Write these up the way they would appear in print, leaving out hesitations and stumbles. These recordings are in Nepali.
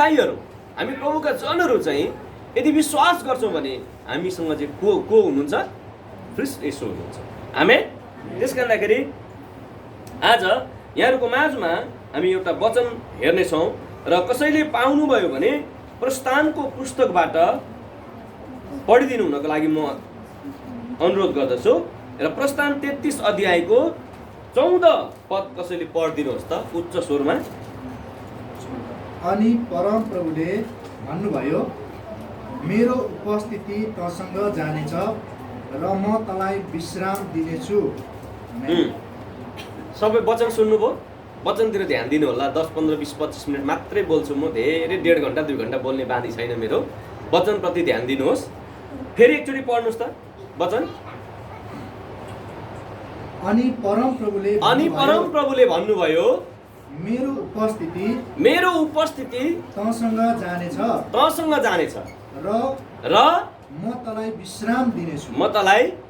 भाइहरू हामी प्रभुका जनहरू चाहिँ यदि विश्वास गर्छौँ भने हामीसँग चाहिँ को हुनुहुन्छ? ख्रीष्ट येशू हुनुहुन्छ। आमेन। त्यसकारणखेरि आज यहाँहरूको माझमा हामी एउटा वचन हेर्नेछौँ र कसैले पाउनुभयो भने प्रस्थानको पुस्तकबाट पढिदिनु हुनको लागि म अनुरोध गर्दछु र प्रस्थान 33 अध्यायको 14 पद कसैले पढिदिनुहोस् त उच्च स्वरमा। अनि परम प्रभुले भन्नुभयो, मेरो उपस्थिति तसँग जानेछ र म तँलाई विश्राम दिनेछु। सबै वचन सुन्नुभयो? वचनतिर ध्यान दिनु होला। 10, 15, 20, 25 मिनट मात्रै बोल्छु म, धेरै 1.5 घन्टा 2 घन्टा बोल्ने बानी छैन मेरो। वचनप्रति ध्यान दिनुहोस्। फेरि एकचोटि पढ्नुहोस् त वचन। अनि परम प्रभुले भन्नुभयो, मेरो उपस्थिति तँसँग जानेछ र म तँलाई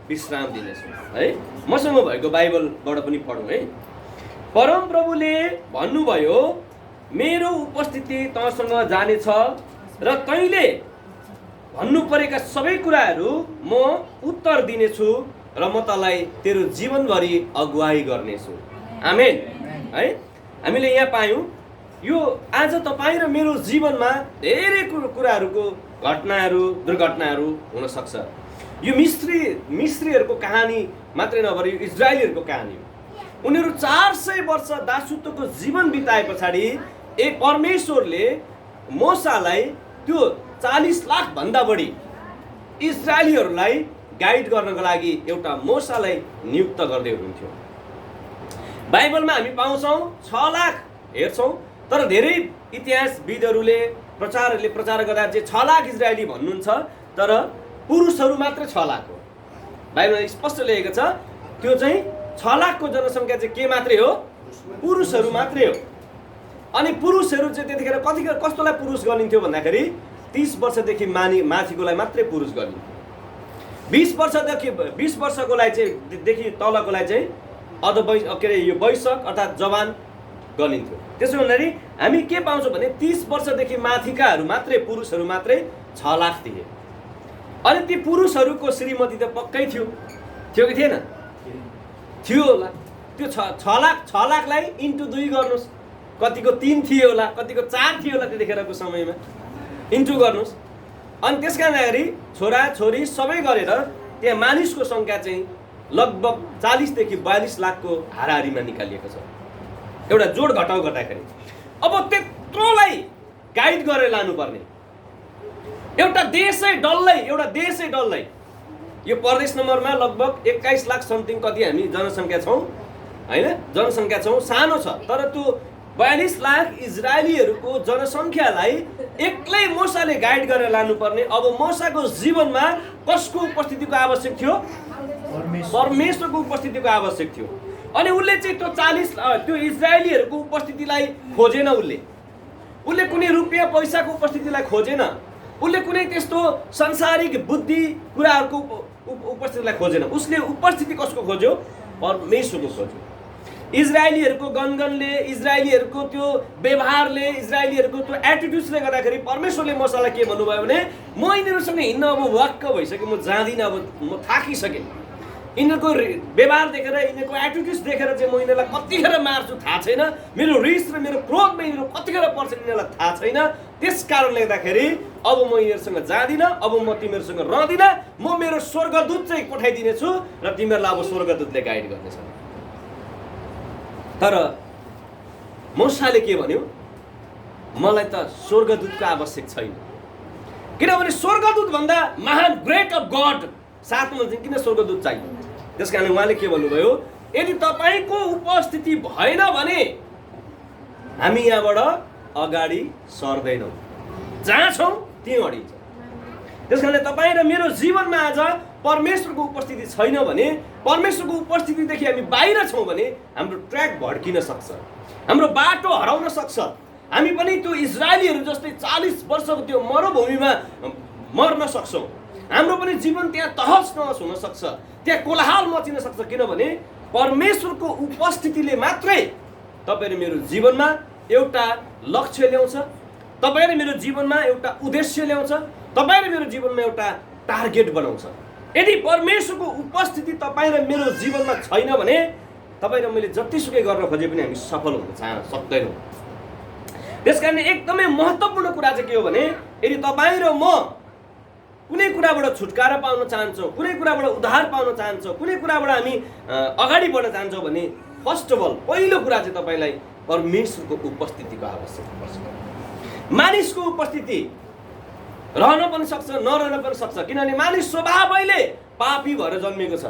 विश्राम दिनेछु। है, मसँग भएको बाइबलबाट पनि पढौँ है। परम प्रभुले भन्नुभयो, मेरो उपस्थिति तँसँग जानेछ र तैँले भन्नु परेका सबै कुराहरू म उत्तर दिनेछु र म तँलाई तेरो जीवनभरि अगुवाई गर्नेछु। आमेन। है, हामीले यहाँ पायौँ यो आज तपाईँ र मेरो जीवनमा धेरै कुराहरूको घटनाहरू दुर्घटनाहरू हुन सक्छ। यो मिस्रीहरूको कहानी मात्रै नभएर यो इजरायलीहरूको कहानी हो। उनीहरू 400 वर्ष दासत्वको जीवन बिताए पछाडि परमेश्वरले मोसालाई त्यो 40 लाख भन्दा बढी इजरायलीहरूलाई गाइड गर्नको लागि एउटा मोसालाई नियुक्त गर्दै हुनुहुन्थ्यो। बाइबलमा हामी पाउँछौँ 6 लाख हेर्छौँ, तर धेरै इतिहासविदहरूले प्रचार गर्दा चाहिँ 6 लाख इजरायली भन्नुहुन्छ, तर पुरुषहरू मात्र 6 लाख हो। बाइबलमा स्पष्ट लेखेको छ त्यो चाहिँ 6 लाखको जनसङ्ख्या चाहिँ के मात्रै हो? पुरुषहरू मात्रै हो। अनि पुरुषहरू चाहिँ त्यतिखेर कस्तोलाई पुरुष गनिन्थ्यो भन्दाखेरि 30 वर्षदेखि माथिकोलाई मात्रै पुरुष गनिन्थ्यो। 20 वर्षकोलाई चाहिँ देखि तलकोलाई चाहिँ यो वैशक अर्थात् जवान गनिन्थ्यो। त्यसो हुँदाखेरि हामी के पाउँछौँ भने 30 वर्षदेखि माथिकाहरू मात्रै पुरुषहरू मात्रै 6 लाख थिए। अनि ती पुरुषहरूको श्रीमती त पक्कै थियो कि थिएन? थियो होला। त्यो 6 लाखलाई इन्टु 2 गर्नुहोस्, कतिको 3 थियो होला, कतिको 4 थियो होला त्यतिखेरको समयमा, इन्टु गर्नुहोस्। अनि त्यसका लागि छोरा छोरी सबै गरेर त्यहाँ मानिसको सङ्ख्या चाहिँ लगभग 40 देखि 42 लाखको हाराहारीमा निकालिएको छ, एउटा जोड घटाउ गर्दाखेरि। अब त्यत्रोलाई गाइड गरेर लानुपर्ने एउटा देशै डल्लै यो प्रदेश नम्बरमा लगभग 21 लाख समथिङ कति हामी जनसङ्ख्या छौँ होइन? जनसङ्ख्या छौँ, सानो छ, तर त्यो 42 लाख इजरायलीहरूको जनसङ्ख्यालाई एक्लै मोसाले गाइड गरेर लानुपर्ने। अब मोसाको जीवनमा कसको उपस्थितिको आवश्यक थियो? परमेश्वरको उपस्थितिको आवश्यक थियो। अनि उसले चाहिँ त्यो इजरायलीहरूको उपस्थितिलाई खोजेन। उसले कुनै रुपियाँ पैसाको उपस्थितिलाई खोजेन। उसले कुनै त्यस्तो सांसारिक बुद्धि कुराहरूको उपस्थितिलाई खोजेन। उसले उपस्थिति कसको खोज्यो? परमेश्वरको खोज्यो। इजरायलीहरूको गनगनले, इजरायलीहरूको त्यो व्यवहारले, इजरायलीहरूको त्यो एटिट्युड्सले गर्दाखेरि परमेश्वरले मोसालाई के भन्नुभयो भने म यिनीहरूसँग हिँड्न अब वाक्क भइसकेँ, म जाँदिनँ, अब म थाकिसकेँ। यिनीहरूको व्यवहार देखेर, यिनीहरूको एटिट्युड्स देखेर चाहिँ म यिनीहरूलाई कतिखेर मार्छु थाहा छैन, मेरो रिस र मेरो क्रोधमा यिनीहरू कतिखेर पर्छन् यिनीहरूलाई थाहा छैन। त्यस कारणले गर्दाखेरि अब म यिनीहरूसँग जाँदिनँ, अब म तिमीहरूसँग रहँदिनँ, म मेरो स्वर्गदूत चाहिँ पठाइदिनेछु र तिमीहरूलाई अब स्वर्गदूतले गाइड गर्नेछ। तर मोसाले के भन्यो? मलाई त स्वर्गदूतको आवश्यक छैन, किनभने स्वर्गदूत भन्दा महान ग्रेट अफ गड साथमा चाहिँ किन स्वर्गदूत चाहियो? त्यस कारण उहाँले के भन्नुभयो, यदि तपाईँको उपस्थिति भएन भने हामी यहाँबाट अगाडि सर्दैनौँ, जहाँ छौँ त्यहीँ अडिन्छ। त्यस कारणले तपाईँ र मेरो जीवनमा आज परमेश्वरको उपस्थिति छैन भने, परमेश्वरको उपस्थितिदेखि हामी बाहिर छौँ भने हाम्रो ट्र्याक भड्किन सक्छ, हाम्रो बाटो हराउन सक्छ। हामी पनि त्यो इजरायलीहरू जस्तै 40 वर्षको त्यो मरुभूमिमा मर्न सक्छौँ। हाम्रो पनि जीवन त्यहाँ तहस नहस हुन सक्छ, त्यहाँ कोलाहल मचिन सक्छ, किनभने परमेश्वरको उपस्थितिले मात्रै तपाईँ र मेरो जीवनमा एउटा लक्ष्य ल्याउँछ, तपाईँ र मेरो जीवनमा एउटा उद्देश्य ल्याउँछ, तपाईँ र मेरो जीवनमा एउटा टार्गेट बनाउँछ। यदि परमेश्वरको उपस्थिति तपाईँ र मेरो जीवनमा छैन भने तपाईँ र मैले जतिसुकै गर्न खोजे पनि हामी सफल हुन सक्दैनौँ। त्यस कारण एकदमै महत्त्वपूर्ण कुरा चाहिँ के हो भने यदि तपाईँ र म कुनै कुराबाट छुटकारा पाउन चाहन्छौँ, कुनै कुराबाट उद्धार पाउन चाहन्छौँ, कुनै कुराबाट हामी अगाडि बढ्न चाहन्छौँ भने फर्स्ट अफ अल पहिलो कुरा चाहिँ तपाईँलाई परमेश्वरको उपस्थितिको आवश्यकता पर्छ। मानिसको उपस्थिति रहन पनि सक्छ, नरहन पनि सक्छ, किनभने मानिस स्वभावैले पापी भएर जन्मेको छ।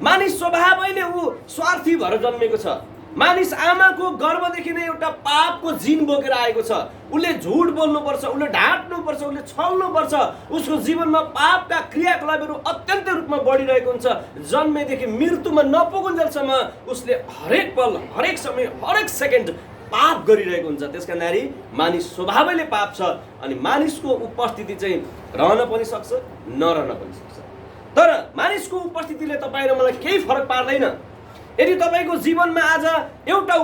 मानिस स्वभावैले ऊ स्वार्थी भएर जन्मेको छ। मानिस आमाको गर्भदेखि नै एउटा पापको जिन बोकेर आएको छ। उसले झुट बोल्नुपर्छ, उसले ढाँट्नुपर्छ, उसले छल्नुपर्छ। उसको जीवनमा पापका क्रियाकलापहरू अत्यन्त रूपमा बढिरहेको हुन्छ। जन्मेदेखि मृत्युमा नपुगुन्जेलसम्म उसले हरेक पल, हरेक समय, हरेक सेकेन्ड पाप गरिरहेको हुन्छ। त्यसका नारी मानिस स्वभावैले पाप छ अनि मानिसको उपस्थिति चाहिँ रहन पनि सक्छ, नरहन पनि सक्छ। तर मानिसको उपस्थितिले तपाईँ र मलाई केही फरक पार्दैन। यदि तपाईँको जीवनमा आज एउटा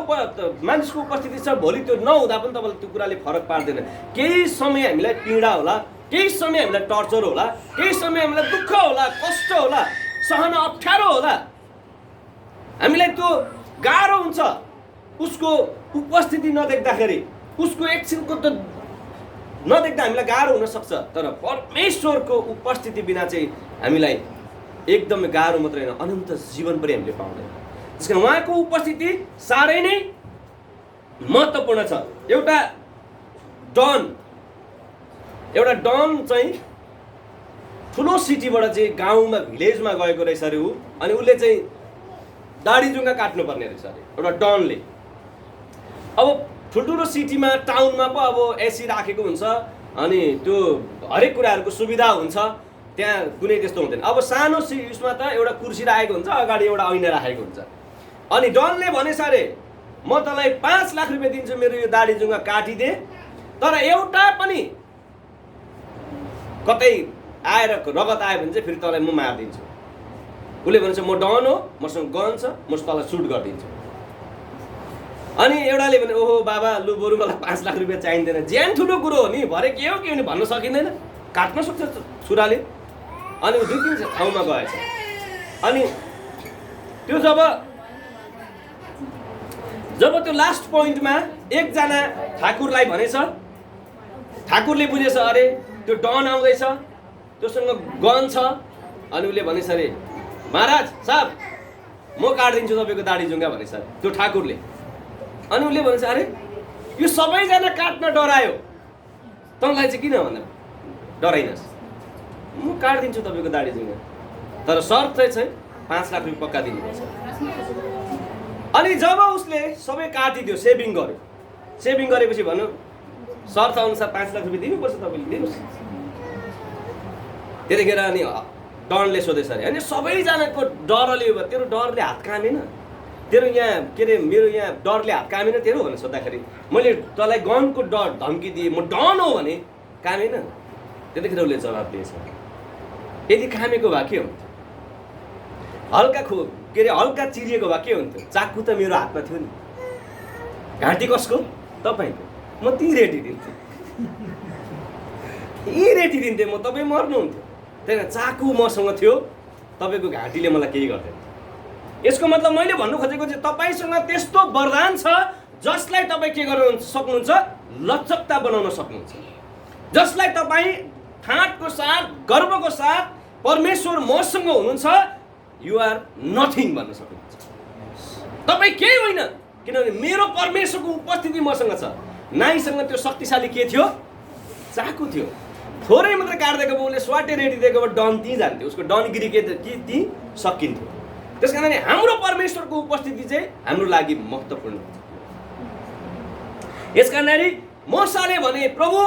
मानिसको उपस्थिति छ, भोलि त्यो नहुँदा पनि तपाईँलाई त्यो कुराले फरक पार्दैन। केही समय हामीलाई पीडा होला, केही समय हामीलाई टर्चर होला, केही समय हामीलाई दुःख होला, कष्ट होला, सहन अप्ठ्यारो होला, हामीलाई त्यो गाह्रो हुन्छ। उसको उपस्थिति नदेख्दाखेरि, उसको एकछिनको त नदेख्दा हामीलाई गाह्रो हुनसक्छ। तर परमेश्वरको उपस्थिति बिना चाहिँ हामीलाई एकदमै गाह्रो मात्रै होइन, अनन्त जीवन पनि हामीले पाउँदैन। त्यस कारण उहाँको उपस्थिति साह्रै नै महत्त्वपूर्ण छ। एउटा डन चाहिँ ठुलो सिटीबाट चाहिँ गाउँमा, भिलेजमा गएको रहेछ अरे ऊ, अनि उसले चाहिँ दाढी जुङ्गा काट्नुपर्ने रहेछ अरे एउटा डनले। अब ठुल्ठुलो सिटीमा, टाउनमा पो अब एसी राखेको हुन्छ अनि त्यो हरेक कुराहरूको सुविधा हुन्छ, त्यहाँ कुनै त्यस्तो हुँदैन। अब सानो उसमा त एउटा कुर्सी राखेको हुन्छ, अगाडि एउटा ऐना राखेको हुन्छ। अनि डनले भनेछ अरे म तँलाई 5 लाख रुपियाँ दिन्छु मेरो यो दाढी जुङ्गा काटिदे, तर एउटा पनि कतै आएर रगत आयो भने चाहिँ फेरि तँलाई म मारिदिन्छु। उसले भन्छ म डन हो, मसँग गन छ, म तँलाई सुट गरिदिन्छु। अनि एउटाले भने ओहो बाबा लु बरु मलाई 5 लाख रुपियाँ चाहिँदैन, ज्यान ठुलो कुरो हो नि, भरे के हो के हो नि भन्न सकिँदैन, काट्न सक्छ छुराले। अनि 2-3 ठाउँमा गएछ। अनि त्यो जब त्यो लास्ट पोइन्टमा एकजना ठाकुरलाई भनेछ, ठाकुरले बुझेछ अरे त्यो डन आउँदैछ, त्योसँग गन छ। अनि उसले भनेछ अरे महाराज साहब म काटिदिन्छु तपाईँको दाढी जुङ्गा भनेछ त्यो ठाकुरले। अनि उसले भनेछ अरे यो सबैजना काट्न डरायो, तँलाई चाहिँ किन भन्दा डराइनस्, म काटिदिन्छु तपाईँको दाढी जुङ्गा, तर शर्त चाहिँ 5 लाख रुपियाँ पक्का दिनुपर्छ। अनि जब उसले सबै काटिदियो, सेभिङ गर्यो, सेभिङ गरेपछि भन्यो शर्त अनुसार 5 लाख रुपियाँ दिनुपर्छ, तपाईँले दिनुहोस्। त्यतिखेर अनि डनले सोधेछ अरे, अनि सबैजनाको डरले भयो, तेरो डरले हात कामेन, तेरो यहाँ के अरे मेरो यहाँ डरले हात कामेन तेरो भनेर सोद्धाखेरि मैले तँलाई गनको डर धम्की दिएँ, म डन हो भने कामेन। त्यतिखेर उसले जवाब दिएछ यदि कामेको भए के हुन्थ्यो, हल्का चिरिएको भए के हुन्थ्यो, चाकु त मेरो हातमा थियो नि, घाँटी कसको तपाईँको, म ती रेटी दिन्थेँ, म तपाईँ मर्नुहुन्थ्यो, त्यही चाकु मसँग थियो, तपाईँको घाँटीले मलाई केही गर्दैन। यसको मतलब मैले भन्नु खोजेको चाहिँ तपाईँसँग त्यस्तो वरदान छ जसलाई तपाईँ के गर्न सक्नुहुन्छ, लचकता बनाउन सक्नुहुन्छ, जसलाई तपाईँ ठाँटको साथ, गर्वको साथ परमेश्वर मसँग हुनुहुन्छ, यु आर नथिङ भन्न सक्नुहुन्छ। तपाईँ केही होइन, किनभने मेरो परमेश्वरको उपस्थिति मसँग छ। नाइसँग त्यो शक्तिशाली के थियो, चाकु थियो, थोरै मात्र काट्दिएको भए उसले स्वाटे रेडी दिएको भए डन ती जान्थ्यो, उसको डनगिरी के ती सकिन्थ्यो। त्यस कारण हाम्रो परमेश्वरको उपस्थिति चाहिँ हाम्रो लागि महत्त्वपूर्ण हुन्छ। यस कारण मोसाले भने प्रभु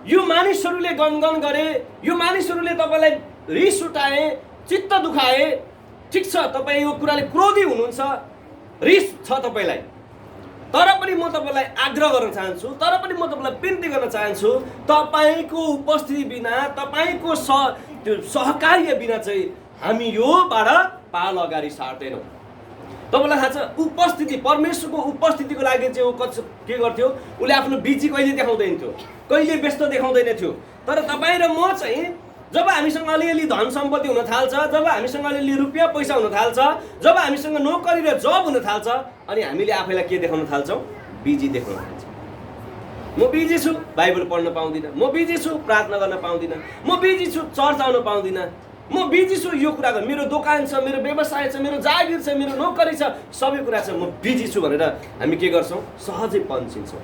यो मानिसहरूले गनगन गरे, यो मानिसहरूले तपाईँलाई रिस उठाए, चित्त दुखाए, ठिक छ तपाईँ यो कुराले क्रोधी हुनुहुन्छ, रिस छ तपाईँलाई, तर पनि म तपाईँलाई आग्रह गर्न चाहन्छु, तर पनि म तपाईँलाई बिन्ती गर्न चाहन्छु, तपाईँको उपस्थिति बिना, तपाईँको त्यो सहकार्य बिना चाहिँ हामी योबाट पाल अगाडि सार्दैनौँ। तपाईँलाई थाहा छ उपस्थिति, परमेश्वरको उपस्थितिको लागि चाहिँ ऊ के गर्थ्यो, उसले आफ्नो बिजी कहिले देखाउँदैन थियो, कहिले व्यस्त देखाउँदैन थियो। तर तपाईँ र म चाहिँ जब हामीसँग अलिअलि धन सम्पत्ति हुन थाल्छ, जब हामीसँग अलिअलि रुपियाँ पैसा हुन थाल्छ, जब हामीसँग नोकरी र जब हुन थाल्छ, अनि हामीले आफैलाई के देखाउन थाल्छौँ, बिजी देखाउन थाल्छौँ। म बिजी छु, बाइबल पढ्न पाउँदिनँ, म बिजी छु, प्रार्थना गर्न पाउँदिनँ, म बिजी छु, चर्च आउन पाउँदिनँ, म बिजी छु, यो कुरा गर्न, मेरो दोकान छ, मेरो व्यवसाय छ, मेरो जागिर छ, मेरो नोकरी छ, सबै कुरा छ, म बिजी छु भनेर हामी के गर्छौँ, सहजै पन्छिन्छौँ।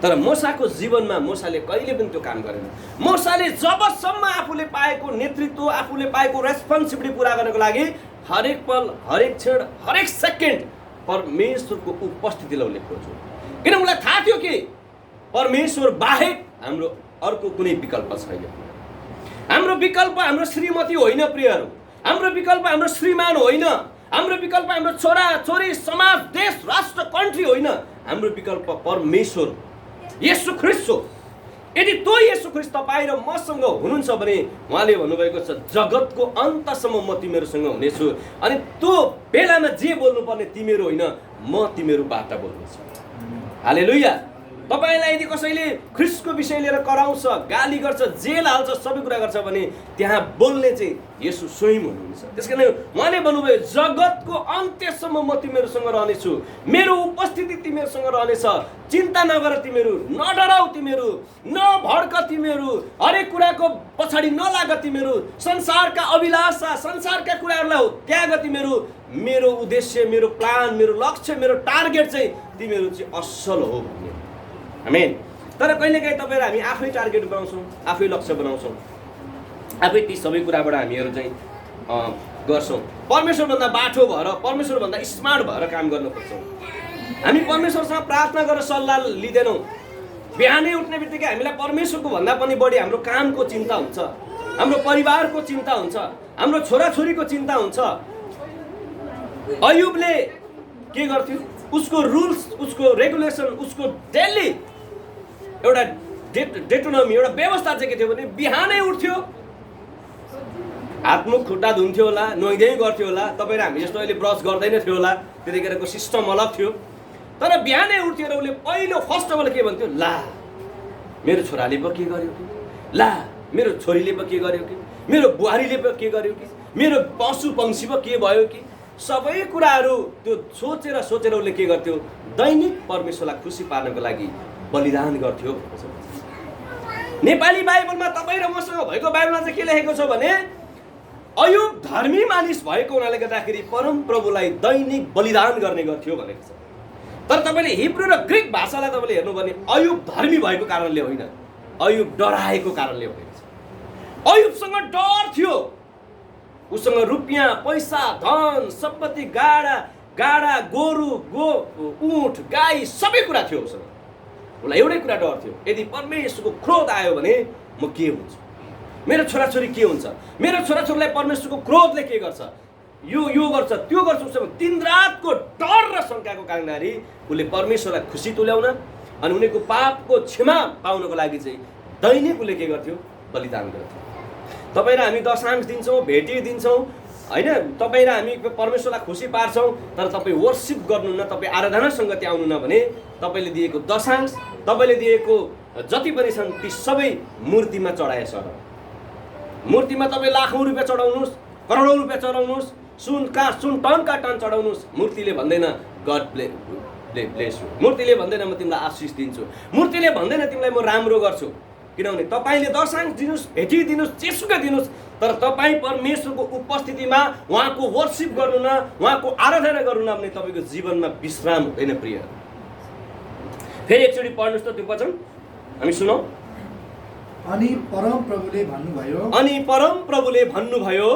तर मूसाको जीवनमा मूसाले कहिले पनि त्यो काम गरेन। मूसाले जबसम्म आफूले पाएको नेतृत्व, आफूले पाएको रेस्पोन्सिबिलिटी पुरा गर्नको लागि हरेक पल, हरेक क्षण, हरेक सेकेन्ड परमेश्वरको उपस्थितिलाई उसले खोज्यो। किन उसलाई थाहा थियो कि परमेश्वर बाहेक हाम्रो अर्को कुनै विकल्प छैन। हाम्रो विकल्प हाम्रो श्रीमती होइन प्रियहरू, हाम्रो विकल्प हाम्रो श्रीमान होइन, हाम्रो विकल्प हाम्रो छोरा छोरी, समाज, देश, राष्ट्र, कन्ट्री होइन। हाम्रो विकल्प परमेश्वर येशू ख्रीष्ट हो। यदि त्यो येशू ख्रीष्ट तपाईँ र मसँग हुनुहुन्छ भने उहाँले भन्नुभएको छ जगतको अन्तसम्म म तिमीहरूसँग हुनेछु, अनि त्यो बेलामा जे बोल्नुपर्ने तिमीहरू होइन, म तिमीहरूबाट बोल्नेछु। हालेलुया। तपाईलाई यदि कसैले ख्रीष्टको विषय लिएर कराउँछ, गाली गर्छ, जेल हाल्छ, सबै कुरा गर्छ भने त्यहाँ बोल्ने चाहिँ येशू स्वयं हुनुहुन्छ। त्यसकारण उहाँले भन्नुभयो जगतको अन्त्यसम्म म तिमीहरूसँग रहनेछु, मेरो उपस्थिति तिमीहरूसँग रहनेछ, चिन्ता नगर तिमीहरू, नडराउ तिमीहरू, नभड्क तिमीहरू, हरेक कुराको पछाडि नलाग तिमीहरू, संसारका अभिलाषा, संसारका कुराहरूलाई त्याग तिमीहरू, मेरो उद्देश्य, मेरो प्लान, मेरो लक्ष्य, मेरो टार्गेट चाहिँ तिमीहरू चाहिँ असल हो भन्ने। आमेन। तर कहिलेकाहीँ तपाईँ र हामी आफै टार्गेट बनाउँछौँ, आफै लक्ष्य बनाउँछौँ, आफै ती सबै कुराबाट हामीहरू चाहिँ गर्छौँ। परमेश्वरभन्दा बाठो भएर, परमेश्वरभन्दा स्मार्ट भएर काम गर्न खोज्छौँ। हामी परमेश्वरसँग प्रार्थना गरेर सल्लाह लिँदैनौँ। बिहानै उठ्ने बित्तिकै हामीलाई परमेश्वरको भन्दा पनि बढी हाम्रो कामको चिन्ता हुन्छ, हाम्रो परिवारको चिन्ता हुन्छ, हाम्रो छोराछोरीको चिन्ता हुन्छ। अयुबले के गर्थ्यो, उसको रुल्स, उसको रेगुलेसन, उसको डेली एउटा डेटोनोमी, एउटा व्यवस्था चाहिँ के थियो भने बिहानै उठ्थ्यो, हातमुख खुट्टा धुन्थ्यो होला, नुहाइदै गर्थ्यो होला। तपाईँ र हामी जस्तो अहिले ब्रस गर्दैन थियो होला, त्यतिखेरको सिस्टम अलग थियो। तर बिहानै उठ्थ्यो र उसले पहिलो फर्स्ट अफ अल के भन्थ्यो, ला मेरो छोराले पो के गर्यो कि, ला मेरो छोरीले पो के गर्यो कि, मेरो बुहारीले पो के गर्यो कि, मेरो पशु पंक्षी पो के भयो कि, सबै कुराहरू त्यो सोचेर उसले के गर्थ्यो, दैनिक परमेश्वरलाई खुसी पार्नको लागि बलिदान गर्थ्यो। नेपाली बाइबलमा तपाईँ र मसँग भएको बाइबलमा चाहिँ के लेखेको छ भने अयुब धर्मी मानिस भएको हुनाले गर्दाखेरि परम प्रभुलाई दैनिक बलिदान गर्ने गर्थ्यो भनेको छ। तर तपाईँले हिब्रू र ग्रिक भाषालाई तपाईँले हेर्नु भने अयुब धर्मी भएको कारणले होइन, अयुब डराएको कारणले भएको छ। अयुबसँग डर थियो, उसँग रुपियाँ पैसा धन सम्पत्ति गाडा गोरु ऊँट गाई सबै कुरा थियो उसँग। उसलाई एउटै कुरा डर थियो, यदि परमेश्वरको क्रोध आयो भने म के हुन्छु, मेरो छोराछोरी के हुन्छ, मेरो छोराछोरीलाई परमेश्वरको क्रोधले के गर्छ, यो गर्छ त्यो गर्छ। उसको दिन रातको डर र शङ्काको कारणले उसले परमेश्वरलाई खुसी तुल्याउन अनि उनीहरूको पापको क्षमा पाउनको लागि चाहिँ दैनिक उसले के गर्थ्यो, बलिदान गर्थ्यो। तपाईँ र हामी दशांश दिन्छौँ, भेटी दिन्छौँ होइन, तपाईँ र हामी परमेश्वरलाई खुसी पार्छौँ, तर तपाईँ वर्सिप गर्नुहुन्न, तपाईँ आराधना सङ्गति आउनुहुन्न भने तपाईँले दिएको दशांश, तपाईँले दिएको जति पनि छन् ती सबै मूर्तिमा चढाएछ। मूर्तिमा तपाईँ लाखौँ रुपियाँ चढाउनुहोस्, करोडौँ रुपियाँ चढाउनुहोस्, सुन टनका टन चढाउनुहोस्, मूर्तिले भन्दैन गड ब्लेस यु, मूर्तिले भन्दैन म तिमीलाई आशिष दिन्छु, मूर्तिले भन्दैन तिमीलाई म राम्रो गर्छु। किनभने तपाईँले दशांश दिनुहोस्, भेटी दिनुहोस्, जेसुकै दिनुहोस्, तर तपाईँ परमेश्वरको उपस्थितिमा उहाँको वर्सिप गर्नु न, उहाँको आराधना गर्नु न भने तपाईँको जीवनमा विश्राम हुँदैन प्रिय। फेरि एकचोटि पढ्नुहोस् त त्यो वचन, हामी सुनौँ। अनि परम प्रभुले भन्नुभयो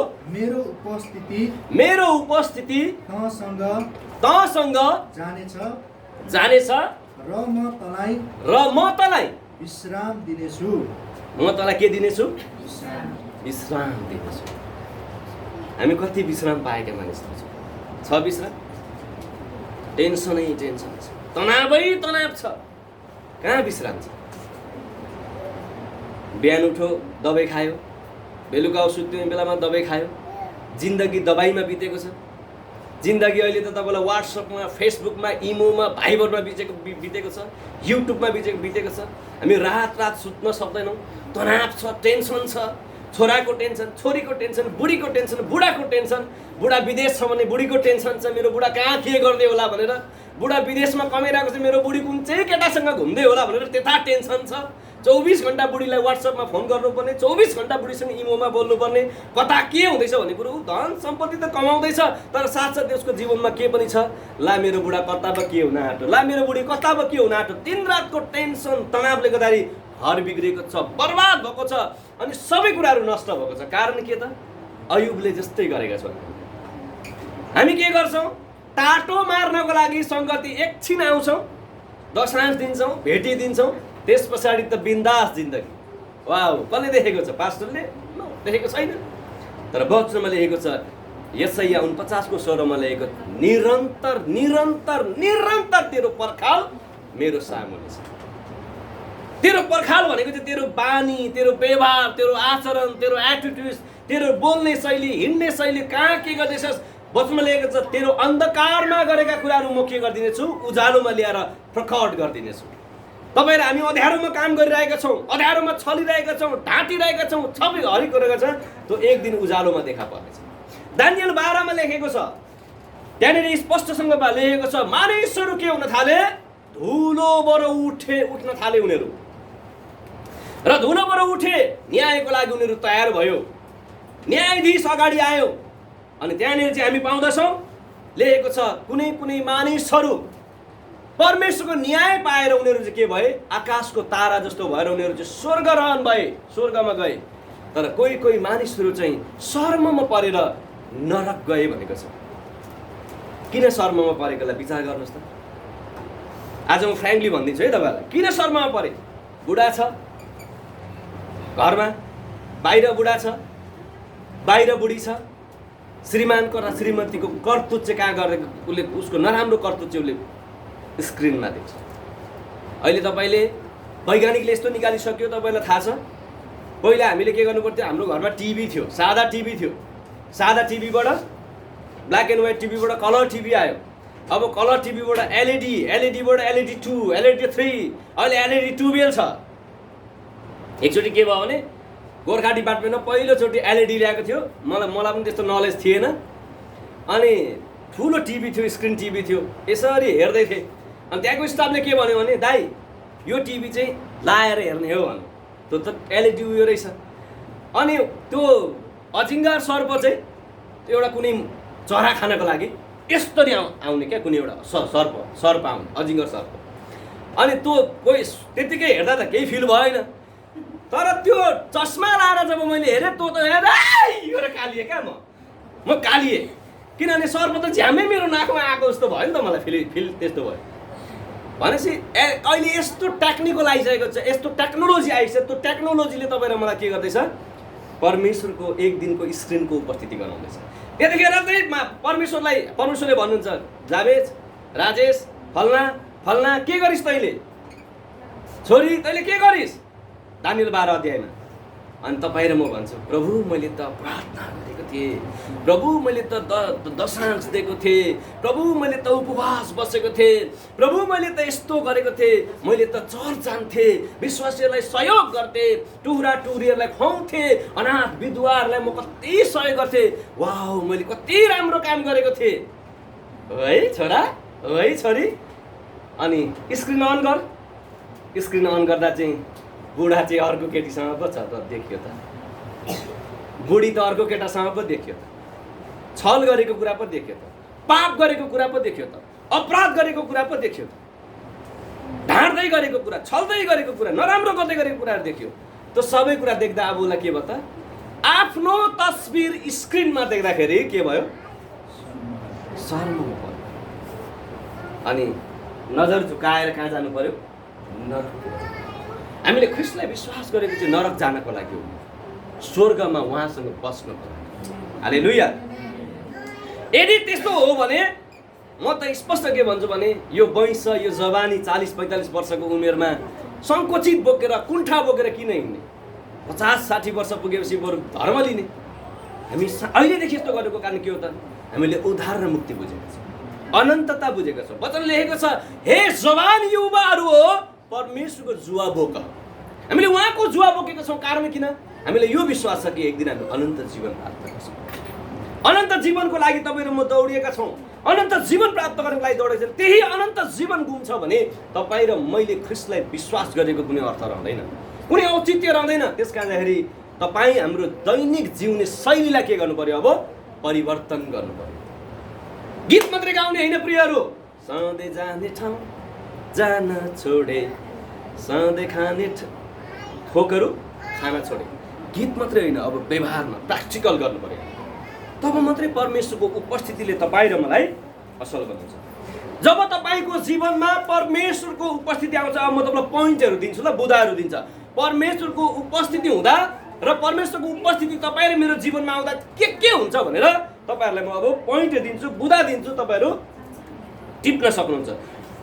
मेरो उपस्थिति तँसँग जानेछ र म तँलाई विश्राम दिनेछु। म तँलाई के दिनेछु? विश्राम दिनेछु। हामी कति विश्राम पाएका मानिसहरू छ विश्राम? टेन्सनै टेन्सन छ, तनावै तनाव छ, कहाँ विश्राम छ? बिहान उठो दबाई खायो, बेलुका सुत्ने बेलामा दबाई खायो, जिन्दगी दबाईमा बितेको छ, जिन्दगी अहिले त तपाईँलाई व्हाट्सएपमा, फेसबुकमा, इमोमा, भाइबरमा बितेको छ, युट्युबमा बितेको छ। हामी रात सुत्न सक्दैनौँ, तनाव छ, टेन्सन छ, छोराको टेन्सन, छोरीको टेन्सन, बुढीको टेन्सन, बुढाको टेन्सन। बुढा विदेश छ भने बुढीको टेन्सन छ, मेरो बुढा कहाँ के गर्दै होला भनेर। बुढा विदेशमा कमाइरहेको छ, मेरो बुढी कुन चाहिँ केटासँग घुम्दै होला भनेर त्यता टेन्सन छ। 24 घन्टा बुढीलाई व्हाट्सएपमा फोन गर्नुपर्ने, 24 घन्टा बुढीसँग इमोमा बोल्नुपर्ने, कता के हुँदैछ भन्ने कुरो। धन सम्पत्ति त कमाउँदैछ, तर साथसाथै उसको जीवनमा के पनि छ, ला मेरो बुढा कता पो के हुन आँट्यो, ला मेरो बुढी कता पो के हुन आँट्यो। दिन रातको टेन्सन तनावले गर्दाखेरि घर बिग्रेको छ, बर्बाद भएको छ, अनि सबै कुराहरू नष्ट भएको छ। कारण के त? अयुबले जस्तै गरेका छौँ। हामी के गर्छौँ? टाटो मार्नको लागि सङ्गति एकछिन आउँछौँ, दशांश दिन्छौँ, भेटिदिन्छौँ, त्यस पछाडि त बिन्दास जिन्दगी। वाउ, कसले देखेको छ? पास्टरले देखेको छैन, तर वचनमा लेखेको छ। यशाया 49 को 16 लेखेको, निरन्तर निरन्तर निरन्तर तेरो पर्खाल मेरो सामुने छ। तेरो पर्खाल भनेको चाहिँ तेरो बानी, तेरो व्यवहार, तेरो आचरण, तेरो एटिट्युड, तेरो बोल्ने शैली, हिँड्ने शैली, कहाँ के गर्दैछस्। वचनमा लेखेको छ, तेरो अन्धकारमा गरेका कुराहरू म के गरिदिनेछु, उज्यालोमा ल्याएर प्रकट गरिदिनेछु। तपाईहरु हामी अँध्यारोमा काम गरिरहेका छौँ, अँध्यारोमा छलिरहेका छौँ, ढाँटिरहेका छौँ, सबै हरेक कुराको छ, त्यो एक दिन उज्यालोमा देखा पर्नेछ। दानियल 12 मा लेखेको छ, त्यहाँनिर स्पष्टसँग लेखेको छ, मानिसहरू के हुन थाले, धुलोबाट उठ्न थाले उनीहरू, र धुलोबाट उठे, न्यायको लागि उनीहरू तयार भयो, न्यायाधीश अगाडि आयो। अनि त्यहाँनिर चाहिँ हामी पाउँदछौँ लेखेको छ, कुनै कुनै मानिसहरू परमेश्वरको न्याय पाएर उनीहरू चाहिँ के भए, आकाशको तारा जस्तो भएर उनीहरू चाहिँ स्वर्गरोहण भए, स्वर्गमा गए। तर कोही कोही मानिसहरू चाहिँ शर्ममा परेर नरक गए भनेको छ। किन शर्ममा परेकोलाई विचार गर्नुहोस् त। आज म फ्र्याङ्कली भनिदिन्छु है तपाईँहरूलाई, किन शर्ममा परे। बुढा छ घरमा, बाहिर बुढा छ, बाहिर बुढी छ, श्रीमानको र श्रीमतीको कर्तुत चाहिँ कहाँ गरेको, उसले उसको नराम्रो कर्तुत चाहिँ उसले स्क्रिनमा देख्छ। अहिले तपाईँले वैज्ञानिकले यस्तो निकालिसक्यो, तपाईँलाई थाहा छ। पहिला हामीले के गर्नु पर्थ्यो, हाम्रो घरमा टिभी थियो, सादा टिभी थियो, सादा टिभीबाट ब्ल्याक एन्ड व्हाइट टिभीबाट कलर टिभी आयो। अब कलर टिभीबाट एलइडी, एलइडीबाट एलइडी 2, एलइडी 3, अहिले एलइडी 12 छ। एकचोटि के भयो भने गोर्खा डिपार्टमेन्टमा पहिलोचोटि एलइडी ल्याएको थियो, मलाई पनि त्यस्तो नलेज थिएन। अनि ठुलो टिभी थियो, स्क्रिन टिभी थियो, यसरी हेर्दै थिएँ। अनि त्यहाँको स्टाफले के भन्यो भने, दाइ यो टिभी चाहिँ लाएर हेर्ने हो भन्नु, त्यो त एलइडी उयो रहेछ। अनि त्यो अजिङ्गर सर्प चाहिँ एउटा कुनै चरा खानको लागि यस्तरी आउने क्या, कुनै एउटा सर्प आउने, अजिङ्गर सर्प। अनि त्यो कोही त्यतिकै हेर्दा त केही फिल भएन, तर त्यो चस्मा लाएर जब मैले हेरेँ, त्यो त यो कालिएँ क्या, म कालिएँ। किनभने सर्प त झ्यामै मेरो नाकमा आएको जस्तो भयो नि त, मलाई फिल त्यस्तो भयो। भनेपछि अहिले यस्तो टेक्निकल आइसकेको छ, यस्तो टेक्नोलोजी आइसक्यो, त्यो टेक्नोलोजीले तपाईँ र मलाई के गर्दैछ, परमेश्वरको एक दिनको स्क्रिनको उपस्थिति गराउँदैछ। त्यतिखेर चाहिँ परमेश्वरले भन्नुहुन्छ, जावेज, राजेश, फल्ना फल्ना के गरिस् तैँले, छोरी तैँले के गरिस्, दानियल 12 अध्यायमा। अनि तपाईँ र म भन्छु, प्रभु मैले त प्रार्थना गरेको थिएँ, प्रभु मैले त दशांश दिएको थिएँ, प्रभु मैले त उपवास बसेको थिएँ, प्रभु मैले त यस्तो गरेको थिएँ, मैले त चर्च जान्थेँ, विश्वासीहरूलाई सहयोग गर्थेँ, टुहुरा टुहुरीहरूलाई खुवाउँथेँ, अनाथ विधवाहरूलाई म कति सहयोग गर्थेँ, वाउ मैले कति राम्रो काम गरेको थिएँ, है छोरा, है छोरी। अनि स्क्रिन अन गर, स्क्रिन अन गर्दा चाहिँ बुढा चाहिँ अर्को केटीसँग पो छ त, देखियो त, बुढी त अर्को केटासँग पो देखियो त, छल गरेको कुरा पो देखियो त, पाप गरेको कुरा पो देखियो त, अपराध गरेको कुरा पो देखियो त, ढाँट्दै गरेको कुरा, छल्दै गरेको कुरा, नराम्रो गर्दै गरेको कुराहरू देखियो। त्यो सबै कुरा देख्दा अब उसलाई के भयो त, आफ्नो तस्बिर स्क्रिनमा देख्दाखेरि के भयो, शर्ममा पर्यो। अनि नजर झुकाएर कहाँ जानु पर्यो, नरक। हामीले ख्रिस्टलाई विश्वास गरेको चाहिँ नरक जानको लागि हो, स्वर्गमा उहाँसँग बस्नको लागि। हालेलुया। यदि त्यस्तो हो भने म त स्पष्ट के भन्छु भने, यो वंश, यो जवानी 40-45 वर्षको उमेरमा सङ्कुचित बोकेर, कुण्ठा बोकेर किन हिँड्ने, 50-60 वर्ष पुगेपछि बरु धर्म लिने। हामी अहिलेदेखि यस्तो गरेको कारण के हो त, हामीले उद्धार र मुक्ति बुझेका छौँ, अनन्तता बुझेका छौँ। वचन लेखेको छ, हे जवान युवाहरू हो परमेश्वरको जुवा बोक। हामीले उहाँको जुवा बोकेका छौँ। कारण किन? हामीले यो विश्वास छ कि एक दिन हामी अनन्त जीवन प्राप्त गर्छौँ। अनन्त जीवनको लागि तपाईँ र म दौडिएका छौँ। अनन्त जीवन प्राप्त गर्नको लागि दौडेका छौँ। त्यही अनन्त जीवन गुम्छ भने तपाईँ र मैले ख्रिस्टलाई विश्वास गरेको कुनै अर्थ रहँदैन, कुनै औचित्य रहँदैन। त्यस कारणखेरि तपाईँ हाम्रो दैनिक जिउने शैलीलाई के गर्नु पर्यो? अब परिवर्तन गर्नु पर्यो। गीत मात्रै गाउने होइन प्रियहरू, सधैँ जाने ठाउँ जान छोडे, सधैँ खाने थोकहरू खान छोडे। गीत मात्रै होइन, अब व्यवहारमा प्र्याक्टिकल गर्नु पर्यो। तब मात्रै परमेश्वरको उपस्थितिले तपाईँ र मलाई असल बनाउँछ। जब तपाईँको जीवनमा परमेश्वरको उपस्थिति आउँछ, अब म तपाईँलाई पोइन्टहरू दिन्छु ल, बुदाहरू दिन्छ। परमेश्वरको उपस्थिति हुँदा र परमेश्वरको उपस्थिति तपाईँ र मेरो जीवनमा आउँदा के हुन्छ भनेर तपाईँहरूलाई म अब पोइन्ट दिन्छु, बुदा दिन्छु, तपाईँहरू टिप्न सक्नुहुन्छ।